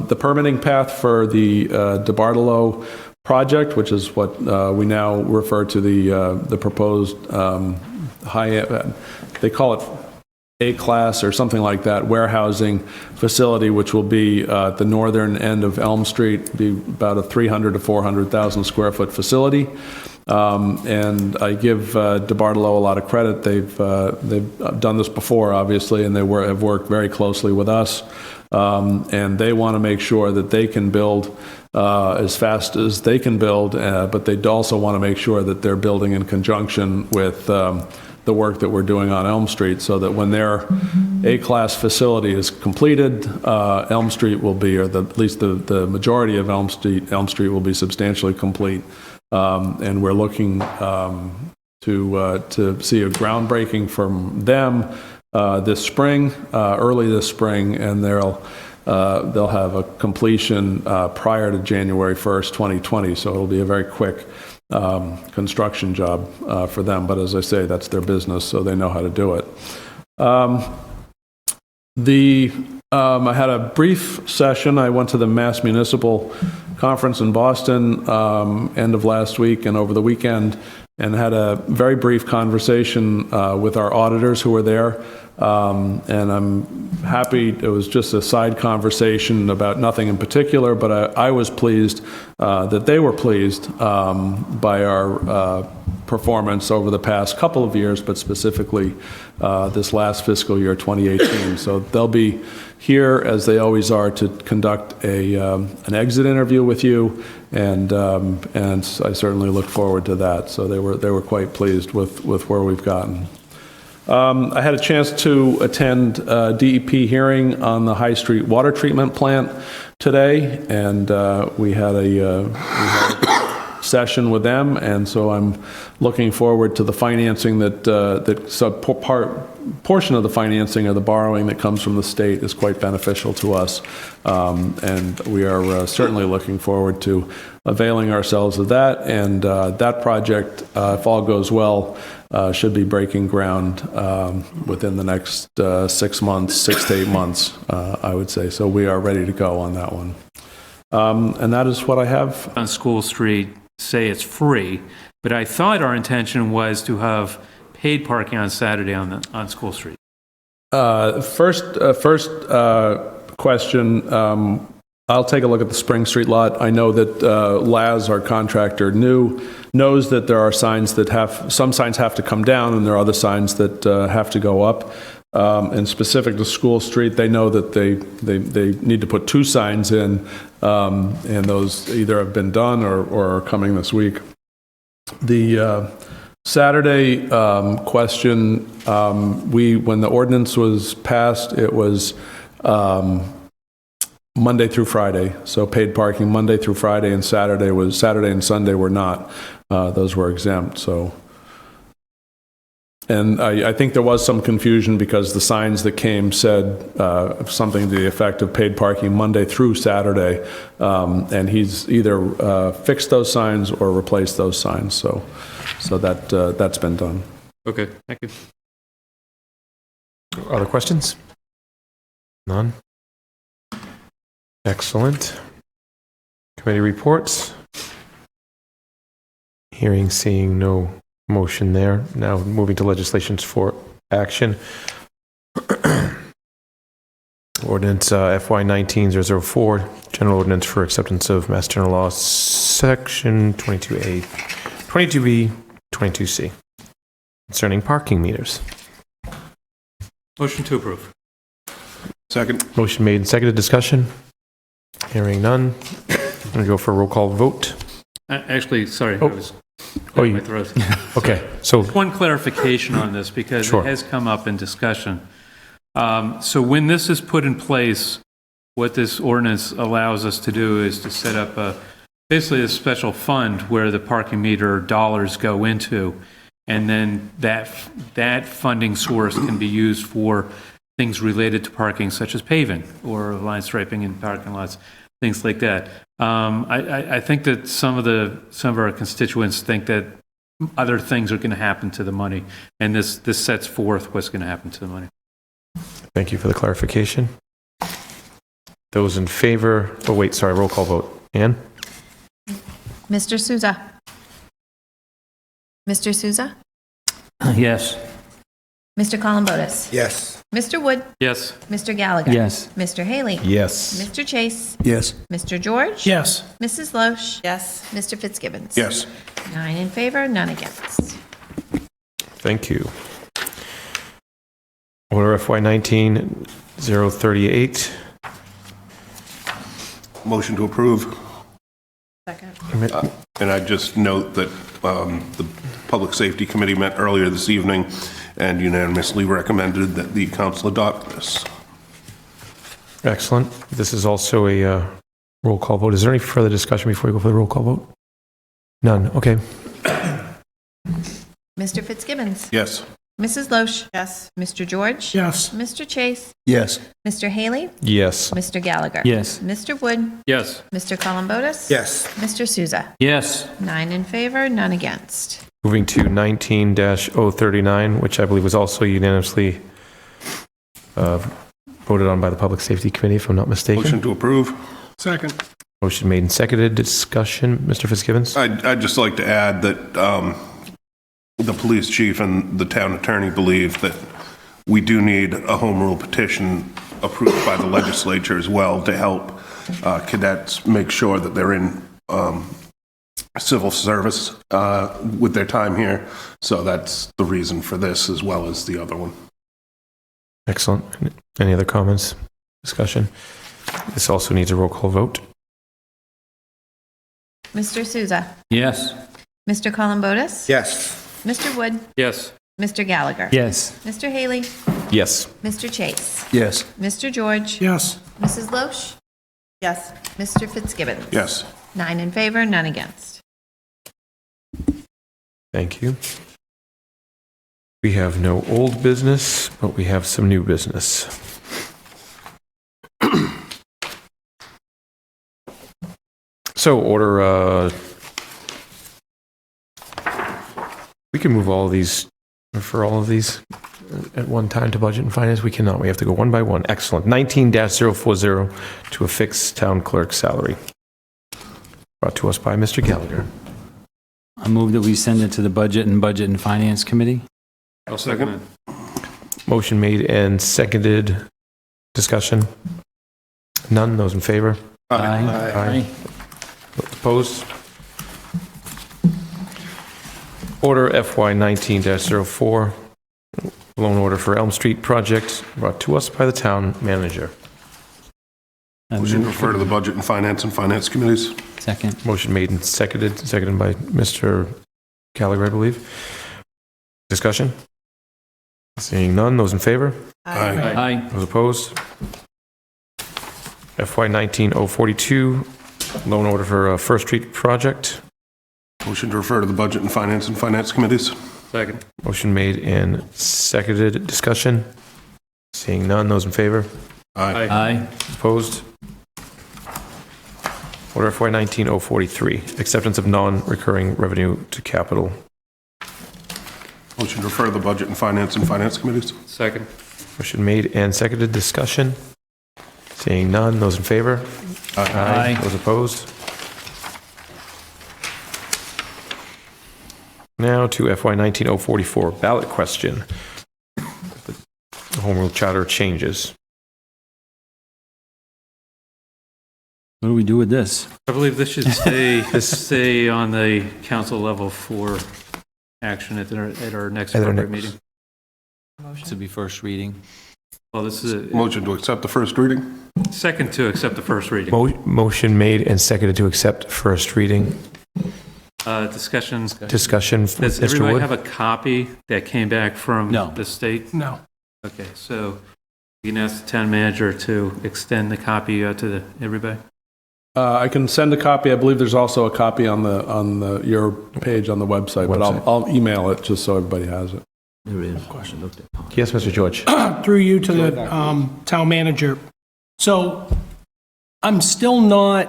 Speaker 3: the permitting path for the DeBartolo project, which is what we now refer to the proposed they call it A-class or something like that, warehousing facility, which will be at the northern end of Elm Street, be about a 300 to 400,000 square foot facility. And I give DeBartolo a lot of credit. They've done this before, obviously, and they have worked very closely with us. And they want to make sure that they can build as fast as they can build, but they also want to make sure that they're building in conjunction with the the work that we're doing on Elm Street, so that when their A-class facility is completed, Elm Street will be, or at least the majority of Elm Street will be substantially complete. And we're looking to see a groundbreaking from them this spring, early this spring, and they'll have a completion prior to January 1st, 2020. So it'll be a very quick construction job for them. But as I say, that's their business, so they know how to do it. I had a brief session. I went to the Mass Municipal Conference in Boston end of last week and over the weekend, and had a very brief conversation with our auditors who were there. And I'm happy, it was just a side conversation about nothing in particular, but I was pleased that they were pleased by our performance over the past couple of years, but specifically this last fiscal year, 2018. So they'll be here, as they always are, to conduct an exit interview with you, and I certainly look forward to that. So they were quite pleased with where we've gotten. I had a chance to attend a DEP hearing on the High Street water treatment plant today, and we had a session with them, and so I'm looking forward to the financing portion of the financing or the borrowing that comes from the state is quite beneficial to us, and we are certainly looking forward to availing ourselves of that, and that project, if all goes well, should be breaking ground within the next 6 to 8 months, I would say. So we are ready to go on that one. And that is what I have.
Speaker 7: On School Street, say it's free, but I thought our intention was to have paid parking on Saturday on School Street.
Speaker 3: First question, I'll take a look at the Spring Street lot. I know that Laz, our contractor, knows that there are signs some signs have to come down, and there are other signs that have to go up. And specific to School Street, they know that they need to put 2 signs in, and those either have been done or are coming this week. The Saturday question, when the ordinance was passed, it was Monday through Friday, so paid parking Monday through Friday, and Saturday and Sunday were not. Those were exempt. So, and I think there was some confusion because the signs that came said something to the effect of paid parking Monday through Saturday, and he's either fixed those signs or replaced those signs. So that's been done.
Speaker 7: Okay, thank you.
Speaker 1: Other questions? None? Excellent. Committee reports? Hearing, seeing no motion there. Now moving to legislations for action. Ordinance FY 19-004, General Ordinance for Acceptance of Mass General Law, Section 22A, 22B, 22C, concerning parking meters.
Speaker 7: Motion to approve.
Speaker 2: Second.
Speaker 1: Motion made and seconded. Discussion? Hearing none. I'm going to go for a roll call vote.
Speaker 7: Actually, sorry, I was
Speaker 1: you-
Speaker 7: my throat.
Speaker 1: Okay, so
Speaker 7: One clarification on this, because
Speaker 1: Sure.
Speaker 7: it has come up in discussion. So when this is put in place, what this ordinance allows us to do is to set up basically a special fund where the parking meter dollars go into, and then that funding source can be used for things related to parking, such as paving or line striping in parking lots, things like that. I think that some of our constituents think that other things are going to happen to the money, and this sets forth what's going to happen to the money.
Speaker 1: thank you for the clarification. Those in favor, roll call vote. Ann?
Speaker 14: Mr. Souza. Mr. Souza.
Speaker 13: Yes.
Speaker 14: Mr. Columbotus.
Speaker 9: Yes.
Speaker 14: Mr. Wood.
Speaker 7: Yes.
Speaker 14: Mr. Gallagher.
Speaker 13: Yes.
Speaker 14: Mr. Haley.
Speaker 1: Yes.
Speaker 14: Mr. Chase.
Speaker 10: Yes.
Speaker 14: Mr. George.
Speaker 8: Yes.
Speaker 14: Mrs. Loesch. Yes. Mr. Fitzgibbons.
Speaker 2: Yes.
Speaker 14: 9 in favor, none against.
Speaker 1: Thank you. Order FY 19-038.
Speaker 2: Motion to approve.
Speaker 14: Second.
Speaker 2: And I just note that the Public Safety Committee met earlier this evening and unanimously recommended that the council adopt this.
Speaker 1: Excellent. This is also a roll call vote. Is there any further discussion before we go for the roll call vote? None. Okay.
Speaker 14: Mr. Fitzgibbons.
Speaker 2: Yes.
Speaker 14: Mrs. Loesch. Yes. Mr. George.
Speaker 8: Yes.
Speaker 14: Mr. Chase.
Speaker 10: Yes.
Speaker 14: Mr. Haley.
Speaker 1: Yes.
Speaker 14: Mr. Gallagher.
Speaker 4: Yes.
Speaker 14: Mr. Wood.
Speaker 7: Yes.
Speaker 14: Mr. Columbotus.
Speaker 9: Yes.
Speaker 14: Mr. Souza.
Speaker 13: Yes.
Speaker 14: 9 in favor, none against.
Speaker 1: Moving to 19-039, which I believe was also unanimously voted on by the Public Safety Committee, if I'm not mistaken.
Speaker 2: Motion to approve.
Speaker 8: Second.
Speaker 1: Motion made and seconded. Discussion, Mr. Fitzgibbons?
Speaker 2: I'd just like to add that the police chief and the town attorney believe that we do need a home rule petition approved by the legislature as well to help cadets make sure that they're in civil service with their time here. So that's the reason for this as well as the other one.
Speaker 1: Excellent. Any other comments, discussion? This also needs a roll call vote.
Speaker 14: Mr. Souza.
Speaker 13: Yes.
Speaker 14: Mr. Columbotus.
Speaker 9: Yes.
Speaker 14: Mr. Wood.
Speaker 7: Yes.
Speaker 14: Mr. Gallagher.
Speaker 4: Yes.
Speaker 14: Mr. Haley.
Speaker 1: Yes.
Speaker 14: Mr. Chase.
Speaker 10: Yes.
Speaker 14: Mr. George.
Speaker 8: Yes.
Speaker 14: Mrs. Loesch. Yes. Mr. Fitzgibbons.
Speaker 2: Yes.
Speaker 14: 9 in favor, none against.
Speaker 1: Thank you. We have no old business, but we have some new business. So order, we can move all of these, refer all of these at one time to Budget and Finance. We cannot. We have to go one by one. Excellent. 19-040 to a fixed town clerk salary. Brought to us by Mr. Gallagher.
Speaker 4: I move that we send it to the Budget and Finance Committee.
Speaker 7: I'll second it.
Speaker 1: Motion made and seconded. Discussion? None. Those in favor? Aye. Opposed? Order FY 19-04, loan order for Elm Street project, brought to us by the town manager.
Speaker 2: Motion to refer to the Budget and Finance committees.
Speaker 4: Second.
Speaker 1: Motion made and seconded by Mr. Gallagher, I believe. Discussion? Seeing none. Those in favor?
Speaker 4: Aye.
Speaker 1: Those opposed? FY 19-042, loan order for First Street project.
Speaker 2: Motion to refer to the Budget and Finance committees.
Speaker 7: Second.
Speaker 1: Motion made and seconded. Discussion? Seeing none. Those in favor?
Speaker 4: Aye.
Speaker 1: Opposed? Order FY 19-043, acceptance of non-recurring revenue to capital.
Speaker 2: Motion to refer to the Budget and Finance committees.
Speaker 7: Second.
Speaker 1: Motion made and seconded. Discussion? Seeing none. Those in favor?
Speaker 4: Aye.
Speaker 1: Those opposed? Now to FY 19-044, ballot question. The Home Rule Charter changes.
Speaker 4: What do we do with this?
Speaker 7: I believe this should stay on the council level for action at our next
Speaker 1: At our
Speaker 7: appropriate
Speaker 1: next-
Speaker 7: meeting.
Speaker 4: This will be first reading.
Speaker 7: Well, this is a
Speaker 2: Motion to accept the first reading.
Speaker 7: second to accept the first reading.
Speaker 1: Motion made and seconded to accept first reading.
Speaker 7: Discussion.
Speaker 1: Discussion,
Speaker 7: Does
Speaker 1: Mr.
Speaker 7: everybody
Speaker 1: Wood?
Speaker 7: have a copy that came back from
Speaker 4: No.
Speaker 7: the state?
Speaker 8: No.
Speaker 7: Okay, so you can ask the town manager to extend the copy to everybody?
Speaker 3: I can send a copy. I believe there's also a copy on your page on the website, but I'll email it just so everybody has it.
Speaker 13: There is. I looked at
Speaker 1: Yes, Mr. George.
Speaker 8: Through you to the town manager. So I'm still not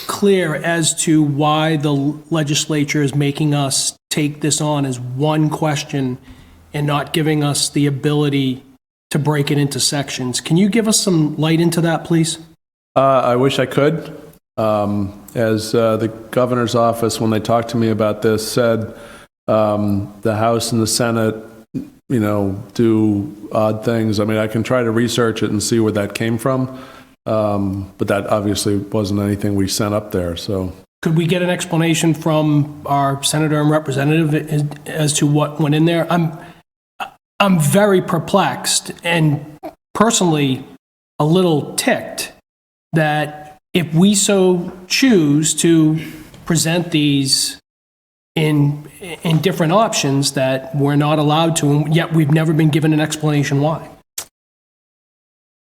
Speaker 8: clear as to why the legislature is making us take this on as one question and not giving us the ability to break it into sections. Can you give us some light into that, please?
Speaker 3: I wish I could. As the governor's office, when they talked to me about this, said the House and the Senate, do odd things. I mean, I can try to research it and see where that came from, but that obviously wasn't anything we sent up there, so.
Speaker 8: Could we get an explanation from our senator and representative as to what went in there? I'm very perplexed and personally a little ticked that if we so choose to present these in different options that we're not allowed to, and yet we've never been given an explanation why.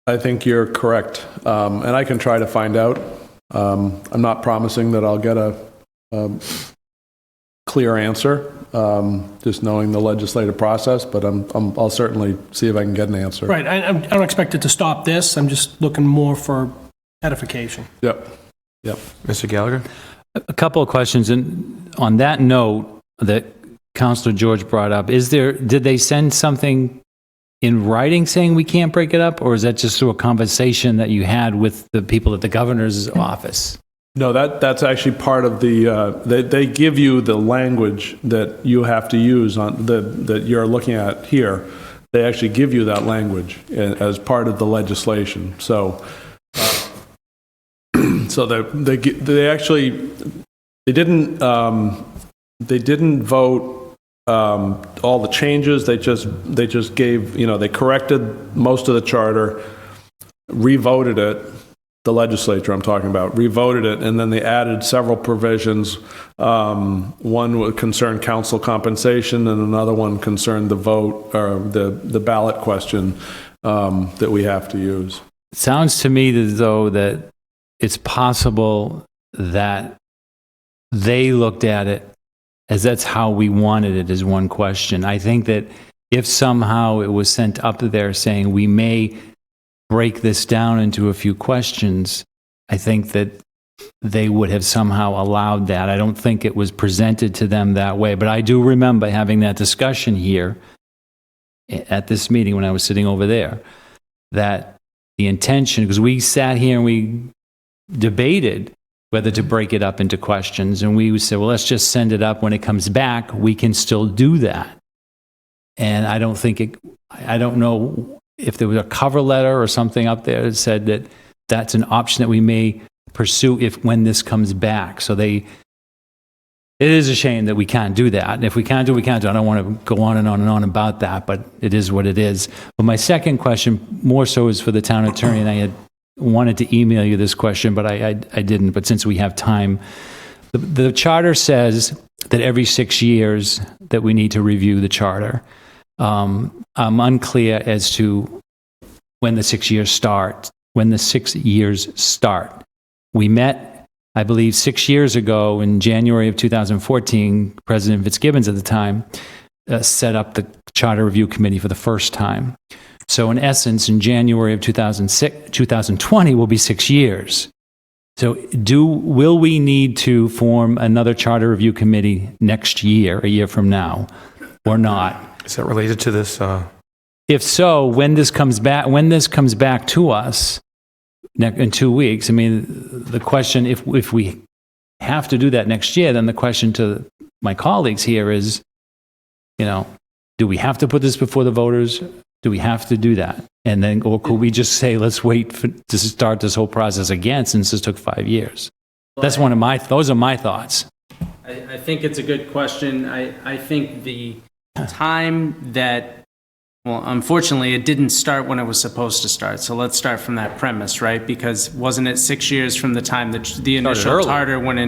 Speaker 3: I think you're correct, and I can try to find out. I'm not promising that I'll get a clear answer, just knowing the legislative process, but I'll certainly see if I can get an answer.
Speaker 8: Right, I don't expect it to stop this, I'm just looking more for edification.
Speaker 3: Yep.
Speaker 1: Mr. Gallagher?
Speaker 4: A couple of questions, and on that note that Councilor George brought up, did they send something in writing saying we can't break it up, or is that just through a conversation that you had with the people at the governor's office?
Speaker 3: No, that's actually part of the, they give you the language that you have to use on, that you're looking at here. They actually give you that language as part of the legislation. So, so they actually, they didn't vote all the changes. They just gave, they corrected most of the charter, revoted it. The legislature I'm talking about revoted it, and then they added several provisions. One would concern council compensation, and another one concerned the vote or the ballot question that we have to use.
Speaker 4: It sounds to me as though that it's possible that they looked at it as that's how we wanted it, is one question. I think that if somehow it was sent up there saying we may break this down into a few questions, I think that they would have somehow allowed that. I don't think it was presented to them that way, but I do remember having that discussion here at this meeting when I was sitting over there, that the intention, because we sat here and we debated whether to break it up into questions, and we said, well, let's just send it up. When it comes back, we can still do that. And I don't know if there was a cover letter or something up there that said that that's an option that we may pursue when this comes back. So it is a shame that we can't do that. And if we can't do it, we can't do it. I don't want to go on and on and on about that, but it is what it is. But my second question more so is for the town attorney, and I had wanted to email you this question, but I didn't. But since we have time, the charter says that every 6 years that we need to review the charter. I'm unclear as to when the 6 years start. We met, I believe, 6 years ago in January of 2014. President Fitzgibbons at the time set up the Charter Review Committee for the first time. So in essence, in January of 2020 will be 6 years. So will we need to form another Charter Review Committee next year, a year from now, or not?
Speaker 1: Is that related to this?
Speaker 4: If so, when this comes back to us in 2 weeks, I mean, the question, if we have to do that next year, then the question to my colleagues here is, do we have to put this before the voters? Do we have to do that? And then, or could we just say, let's wait to start this whole process again, since this took 5 years? Those are my thoughts.
Speaker 15: I think it's a good question. I think the time that, well, unfortunately, it didn't start when it was supposed to start. So let's start from that premise, right? Because wasn't it 6 years from the time that the initial charter went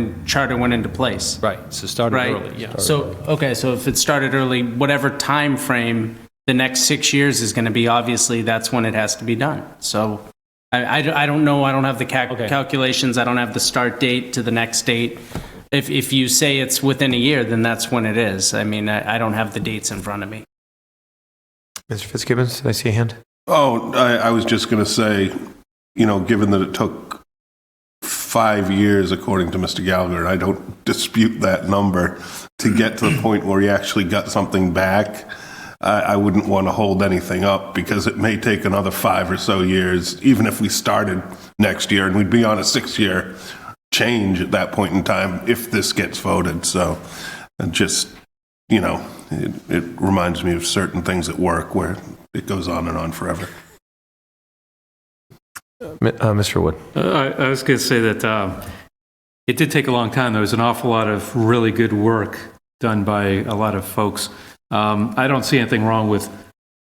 Speaker 15: into place?
Speaker 4: Right. So started
Speaker 15: right?
Speaker 4: early. Yeah.
Speaker 15: So if it started early, whatever time frame the next 6 years is going to be, obviously that's when it has to be done. So I don't know. I don't have the calculations. I don't have the start date to the next date. If you say it's within a year, then that's when it is. I mean, I don't have the dates in front of me.
Speaker 1: Mr. Fitzgibbons, did I see a hand?
Speaker 2: Oh, I was just going to say, given that it took 5 years, according to Mr. Gallagher, and I don't dispute that number, to get to the point where he actually got something back, I wouldn't want to hold anything up, because it may take another 5 or so years, even if we started next year, and we'd be on a 6-year change at that point in time if this gets voted. So just, it reminds me of certain things at work where it goes on and on forever.
Speaker 1: Mr. Wood.
Speaker 7: I was going to say that it did take a long time. There was an awful lot of really good work done by a lot of folks. I don't see anything wrong with,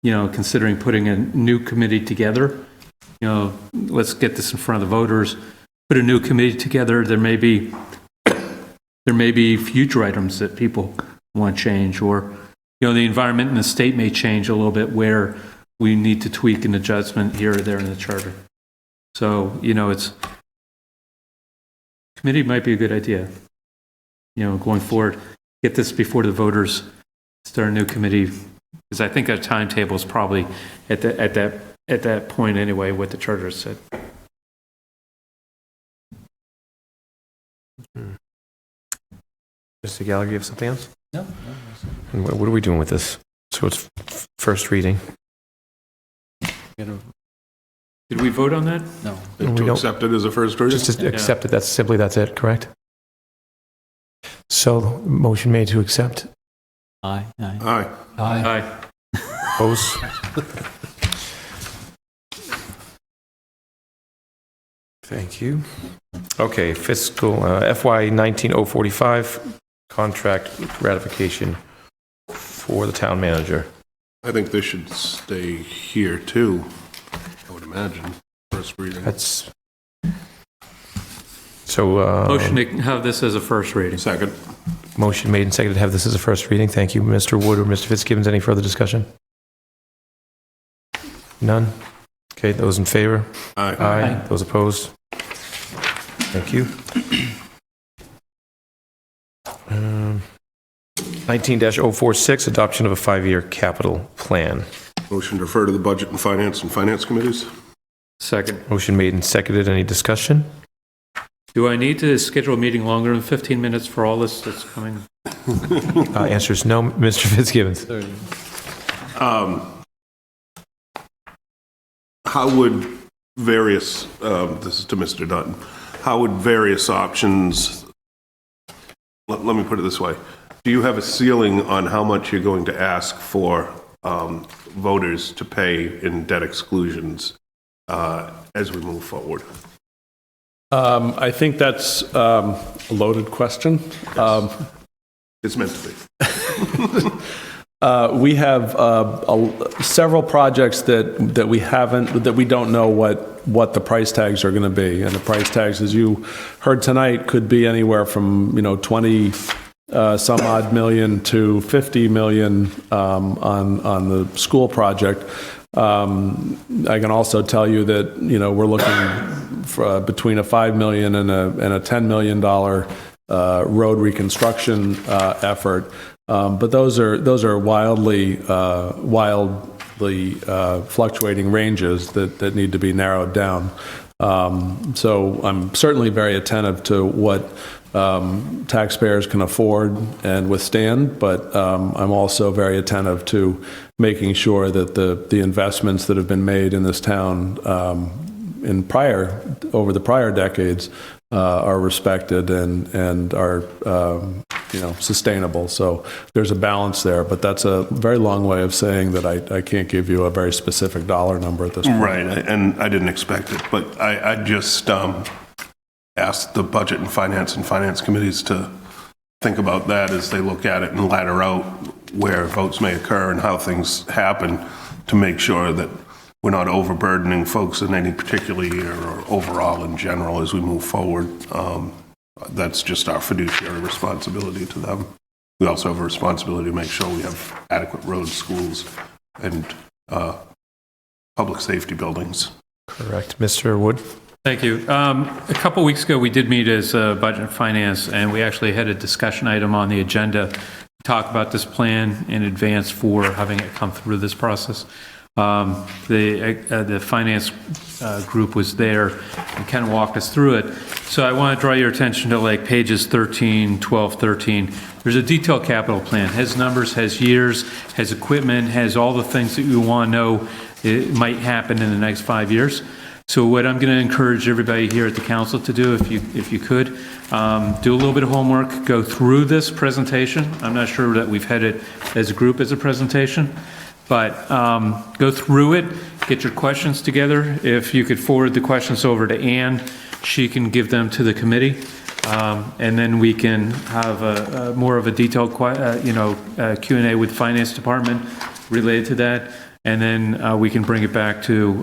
Speaker 7: considering putting a new committee together. Let's get this in front of the voters, put a new committee together. There may be there may be future items that people want to change, or, the environment in the state may change a little bit where we need to tweak an adjustment here or there in the charter. So, committee might be a good idea, going forward. Get this before the voters, start a new committee, because I think our timetable is probably at that point anyway, what the charter said.
Speaker 1: Mr. Gallagher, you have something else?
Speaker 13: No.
Speaker 1: And what are we doing with this? So it's first reading.
Speaker 7: Did we vote on that?
Speaker 13: No.
Speaker 2: To accept it as a first reading?
Speaker 1: Just to accept it, that's it, correct? So, motion made to accept.
Speaker 13: Aye.
Speaker 2: Aye.
Speaker 7: Aye.
Speaker 1: Oppose? Thank you. Okay, fiscal FY 19045 contract ratification for the town manager.
Speaker 2: I think this should stay here too, I would imagine, first reading.
Speaker 1: That's so.
Speaker 7: Motion to have this as a first reading.
Speaker 2: Second.
Speaker 1: Motion made and seconded to have this as a first reading. Thank you, Mr. Wood or Mr. Fitzgibbons. Any further discussion? None? Okay, those in favor?
Speaker 2: Aye.
Speaker 1: Aye. Those opposed? Thank you. 19-046, adoption of a 5-year capital plan.
Speaker 2: Motion to refer to the Budget and Finance committees?
Speaker 7: Second.
Speaker 1: Motion made and seconded. Any discussion?
Speaker 7: Do I need to schedule a meeting longer than 15 minutes for all this that's coming?
Speaker 1: Answer is no. Mr. Fitzgibbons.
Speaker 2: How would various, this is to Mr. Dutton, how would various options, let me put it this way, do you have a ceiling on how much you're going to ask for voters to pay in debt exclusions as we move forward?
Speaker 3: I think that's a loaded question.
Speaker 2: It's meant to be.
Speaker 3: We have several projects that we don't know what the price tags are going to be, and the price tags, as you heard tonight, could be anywhere from 20 some odd million to 50 million on the school project. I can also tell you that we're looking for between a $5 million and a $10 million road reconstruction effort. But those are wildly fluctuating ranges that need to be narrowed down. So I'm certainly very attentive to what taxpayers can afford and withstand, but I'm also very attentive to making sure that the investments that have been made in this town over the prior decades are respected and are sustainable. So there's a balance there, but that's a very long way of saying that I can't give you a very specific dollar number at this point.
Speaker 2: Right, and I didn't expect it, but I just asked the Budget and Finance committees to think about that as they look at it and ladder out where votes may occur and how things happen to make sure that we're not overburdening folks in any particular year or overall in general as we move forward. That's just our fiduciary responsibility to them. We also have a responsibility to make sure we have adequate roads, schools, and public safety buildings.
Speaker 1: Correct. Mr. Wood?
Speaker 7: Thank you. A couple weeks ago, we did meet as Budget and Finance, and we actually had a discussion item on the agenda to talk about this plan in advance for having it come through this process. The finance group was there and kind of walked us through it. So I want to draw your attention to like pages 13, 12, 13. There's a detailed capital plan, has numbers, has years, has equipment, has all the things that you want to know it might happen in the next 5 years. So what I'm going to encourage everybody here at the council to do, if you could, do a little bit of homework, go through this presentation. I'm not sure that we've had it as a group as a presentation, but go through it, get your questions together. If you could forward the questions over to Ann, she can give them to the committee, and then we can have a more of a detailed Q&A with the Finance Department related to that, and then we can bring it back to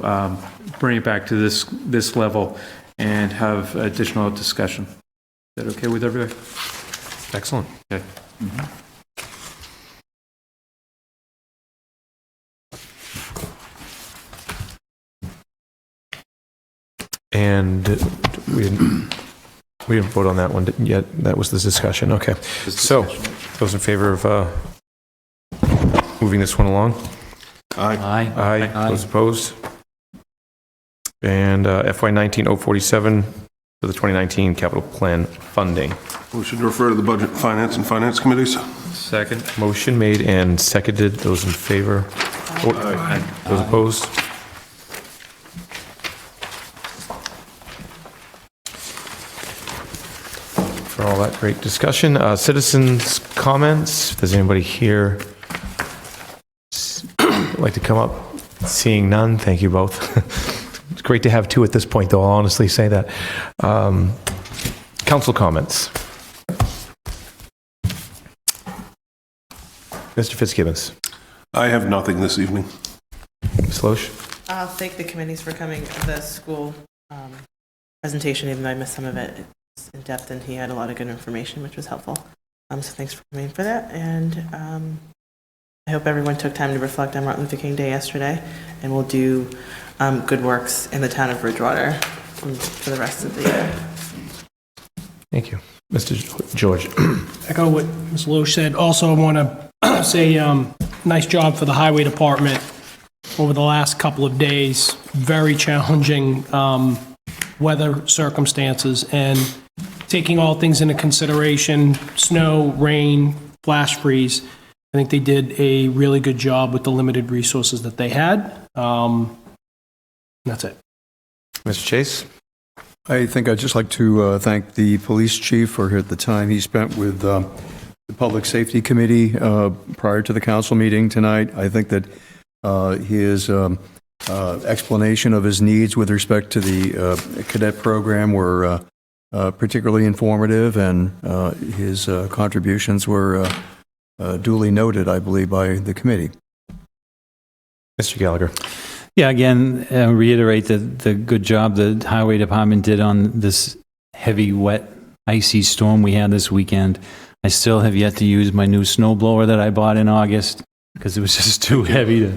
Speaker 7: this level and have additional discussion. Is that okay with everybody?
Speaker 1: Excellent.
Speaker 7: Okay.
Speaker 1: And we didn't vote on that one yet. That was the discussion. Okay. So, those in favor of moving this one along?
Speaker 4: Aye.
Speaker 1: Aye. Those opposed? And FY 19-047 for the 2019 capital plan funding.
Speaker 2: We should refer to the Budget, Finance, and Finance Committees.
Speaker 7: Second.
Speaker 1: Motion made and seconded. Those in favor? Those opposed? For all that great discussion. Citizens' comments, if there's anybody here who'd like to come up. Seeing none, thank you both. It's great to have two at this point, though, I'll honestly say that. Council comments. Mr. Fitzgibbons.
Speaker 2: I have nothing this evening.
Speaker 1: Ms. Loesch.
Speaker 16: I'll thank the committees for coming to the school presentation, even though I missed some of it. It's in depth, and he had a lot of good information, which was helpful. So thanks for coming for that. And I hope everyone took time to reflect on Martin Luther King Day yesterday, and we'll do good works in the town of Bridgewater for the rest of the year.
Speaker 1: Thank you. Mr. George.
Speaker 8: Echo what Ms. Loesch said. Also, I want to say nice job for the highway department over the last couple of days. Very challenging weather circumstances, and taking all things into consideration, snow, rain, flash freeze. I think they did a really good job with the limited resources that they had. That's it.
Speaker 1: Mr. Chase.
Speaker 10: I think I'd just like to thank the police chief for the time he spent with the Public Safety Committee prior to the council meeting tonight. I think that his explanation of his needs with respect to the cadet program were particularly informative, and his contributions were duly noted, I believe, by the committee.
Speaker 1: Mr. Gallagher.
Speaker 4: Yeah, again, reiterate the good job the highway department did on this heavy, wet, icy storm we had this weekend. I still have yet to use my new snow blower that I bought in August because it was just too heavy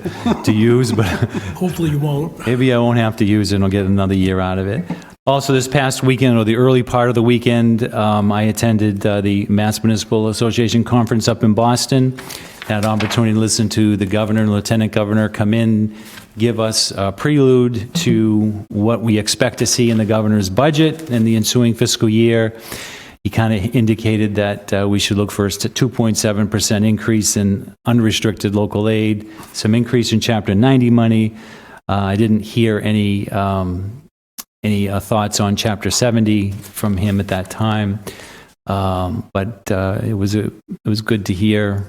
Speaker 4: to use, but
Speaker 8: Hopefully you won't.
Speaker 4: maybe I won't have to use it and I'll get another year out of it. Also, this past weekend, or the early part of the weekend, I attended the Mass Municipal Association Conference up in Boston. Had an opportunity to listen to the governor and lieutenant governor come in, give us a prelude to what we expect to see in the governor's budget in the ensuing fiscal year. He kind of indicated that we should look for a 2.7% increase in unrestricted local aid, some increase in Chapter 90 money. I didn't hear any thoughts on Chapter 70 from him at that time, but it was good to hear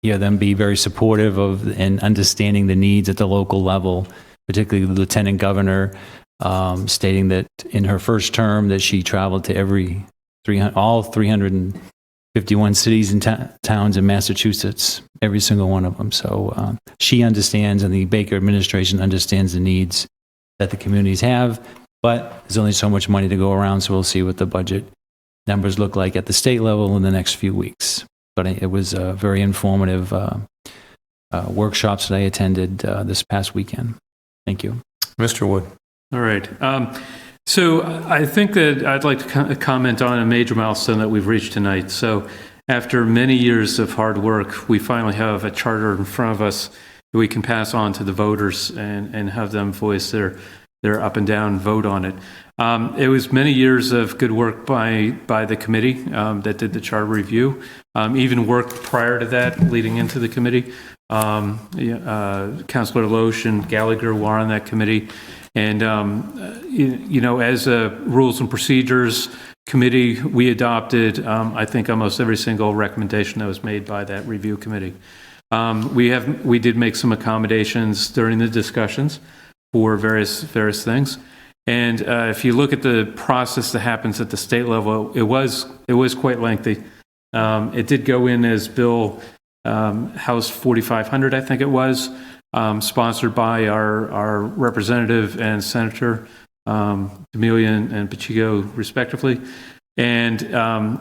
Speaker 4: them be very supportive of and understanding the needs at the local level, particularly the lieutenant governor stating that in her first term that she traveled to all 351 cities and towns in Massachusetts, every single one of them. So she understands, and the Baker administration understands the needs that the communities have, but there's only so much money to go around, so we'll see what the budget numbers look like at the state level in the next few weeks. But it was a very informative workshops that I attended this past weekend. Thank you.
Speaker 1: Mr. Wood.
Speaker 7: All right. So I think that I'd like to comment on a major milestone that we've reached tonight. So after many years of hard work, we finally have a charter in front of us that we can pass on to the voters and have them voice their up and down vote on it. It was many years of good work by the committee that did the charter review, even work prior to that, leading into the committee. Councilor Loesch and Gallagher were on that committee. And, as a rules and procedures committee, we adopted, I think, almost every single recommendation that was made by that review committee. We did make some accommodations during the discussions for various things. And if you look at the process that happens at the state level, it was quite lengthy. It did go in as Bill House 4500, I think it was, sponsored by our representative and Senator D'Amelio and Pacheco, respectively. And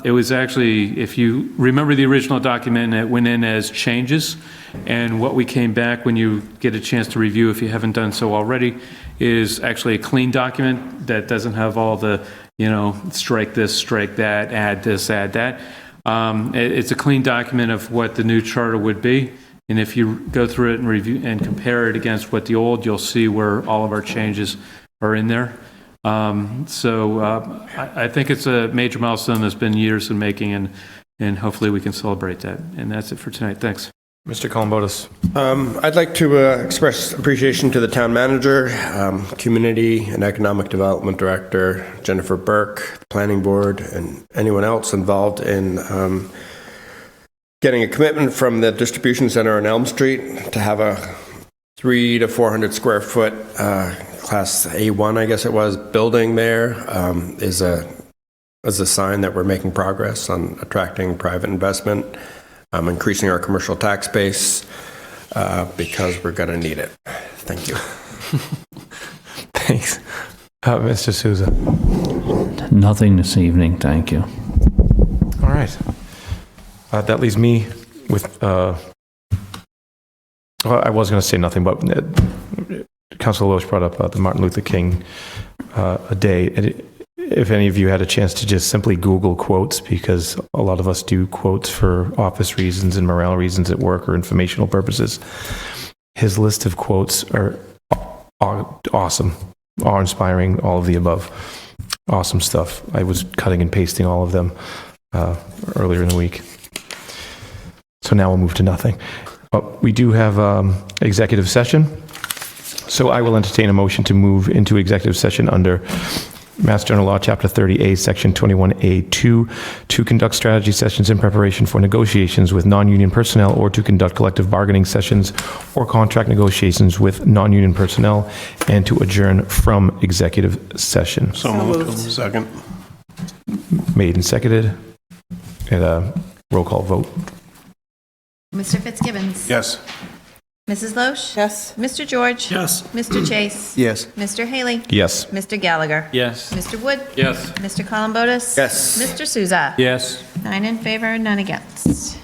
Speaker 7: it was actually, if you remember the original document, it went in as changes. And what we came back, when you get a chance to review, if you haven't done so already, is actually a clean document that doesn't have all the, strike this, strike that, add this, add that. It's a clean document of what the new charter would be. And if you go through it and review and compare it against what the old, you'll see where all of our changes are in there. I think it's a major milestone that's been years in making, and hopefully we can celebrate that. And that's it for tonight. Thanks.
Speaker 1: Mr. Columbotus.
Speaker 9: I'd like to express appreciation to the town manager, community and economic development director, Jennifer Burke, the planning board, and anyone else involved in getting a commitment from the distribution center on Elm Street to have a 300 to 400 square foot class A1, I guess it was, building there is a sign that we're making progress on attracting private investment, increasing our commercial tax base, because we're going to need it. Thank you.
Speaker 1: Thanks. Mr. Souza.
Speaker 13: Nothing this evening, thank you.
Speaker 1: All right. That leaves me with, well, I was going to say nothing, but Councilor Loesch brought up the Martin Luther King Day. And if any of you had a chance to just simply Google quotes, because a lot of us do quotes for office reasons and morale reasons at work or informational purposes, his list of quotes are awesome, awe-inspiring, all of the above. Awesome stuff. I was cutting and pasting all of them earlier in the week. So now we'll move to nothing. We do have executive session. So I will entertain a motion to move into executive session under Mass General Law, Chapter 30A, Section 21A2, to conduct strategy sessions in preparation for negotiations with non-union personnel or to conduct collective bargaining sessions or contract negotiations with non-union personnel and to adjourn from executive session.
Speaker 2: So moved. Second.
Speaker 1: Made and seconded. And a roll call vote.
Speaker 14: Mr. Fitzgibbons?
Speaker 2: Yes.
Speaker 14: Mrs. Loesch?
Speaker 16: Yes.
Speaker 14: Mr. George?
Speaker 8: Yes.
Speaker 14: Mr. Chase?
Speaker 10: Yes.
Speaker 14: Mr. Haley?
Speaker 1: Yes.
Speaker 14: Mr. Gallagher?
Speaker 7: Yes.
Speaker 14: Mr. Wood?
Speaker 7: Yes.
Speaker 14: Mr. Columbotus?
Speaker 9: Yes.
Speaker 14: Mr. Souza?
Speaker 7: Yes.
Speaker 14: 9 in favor, none against.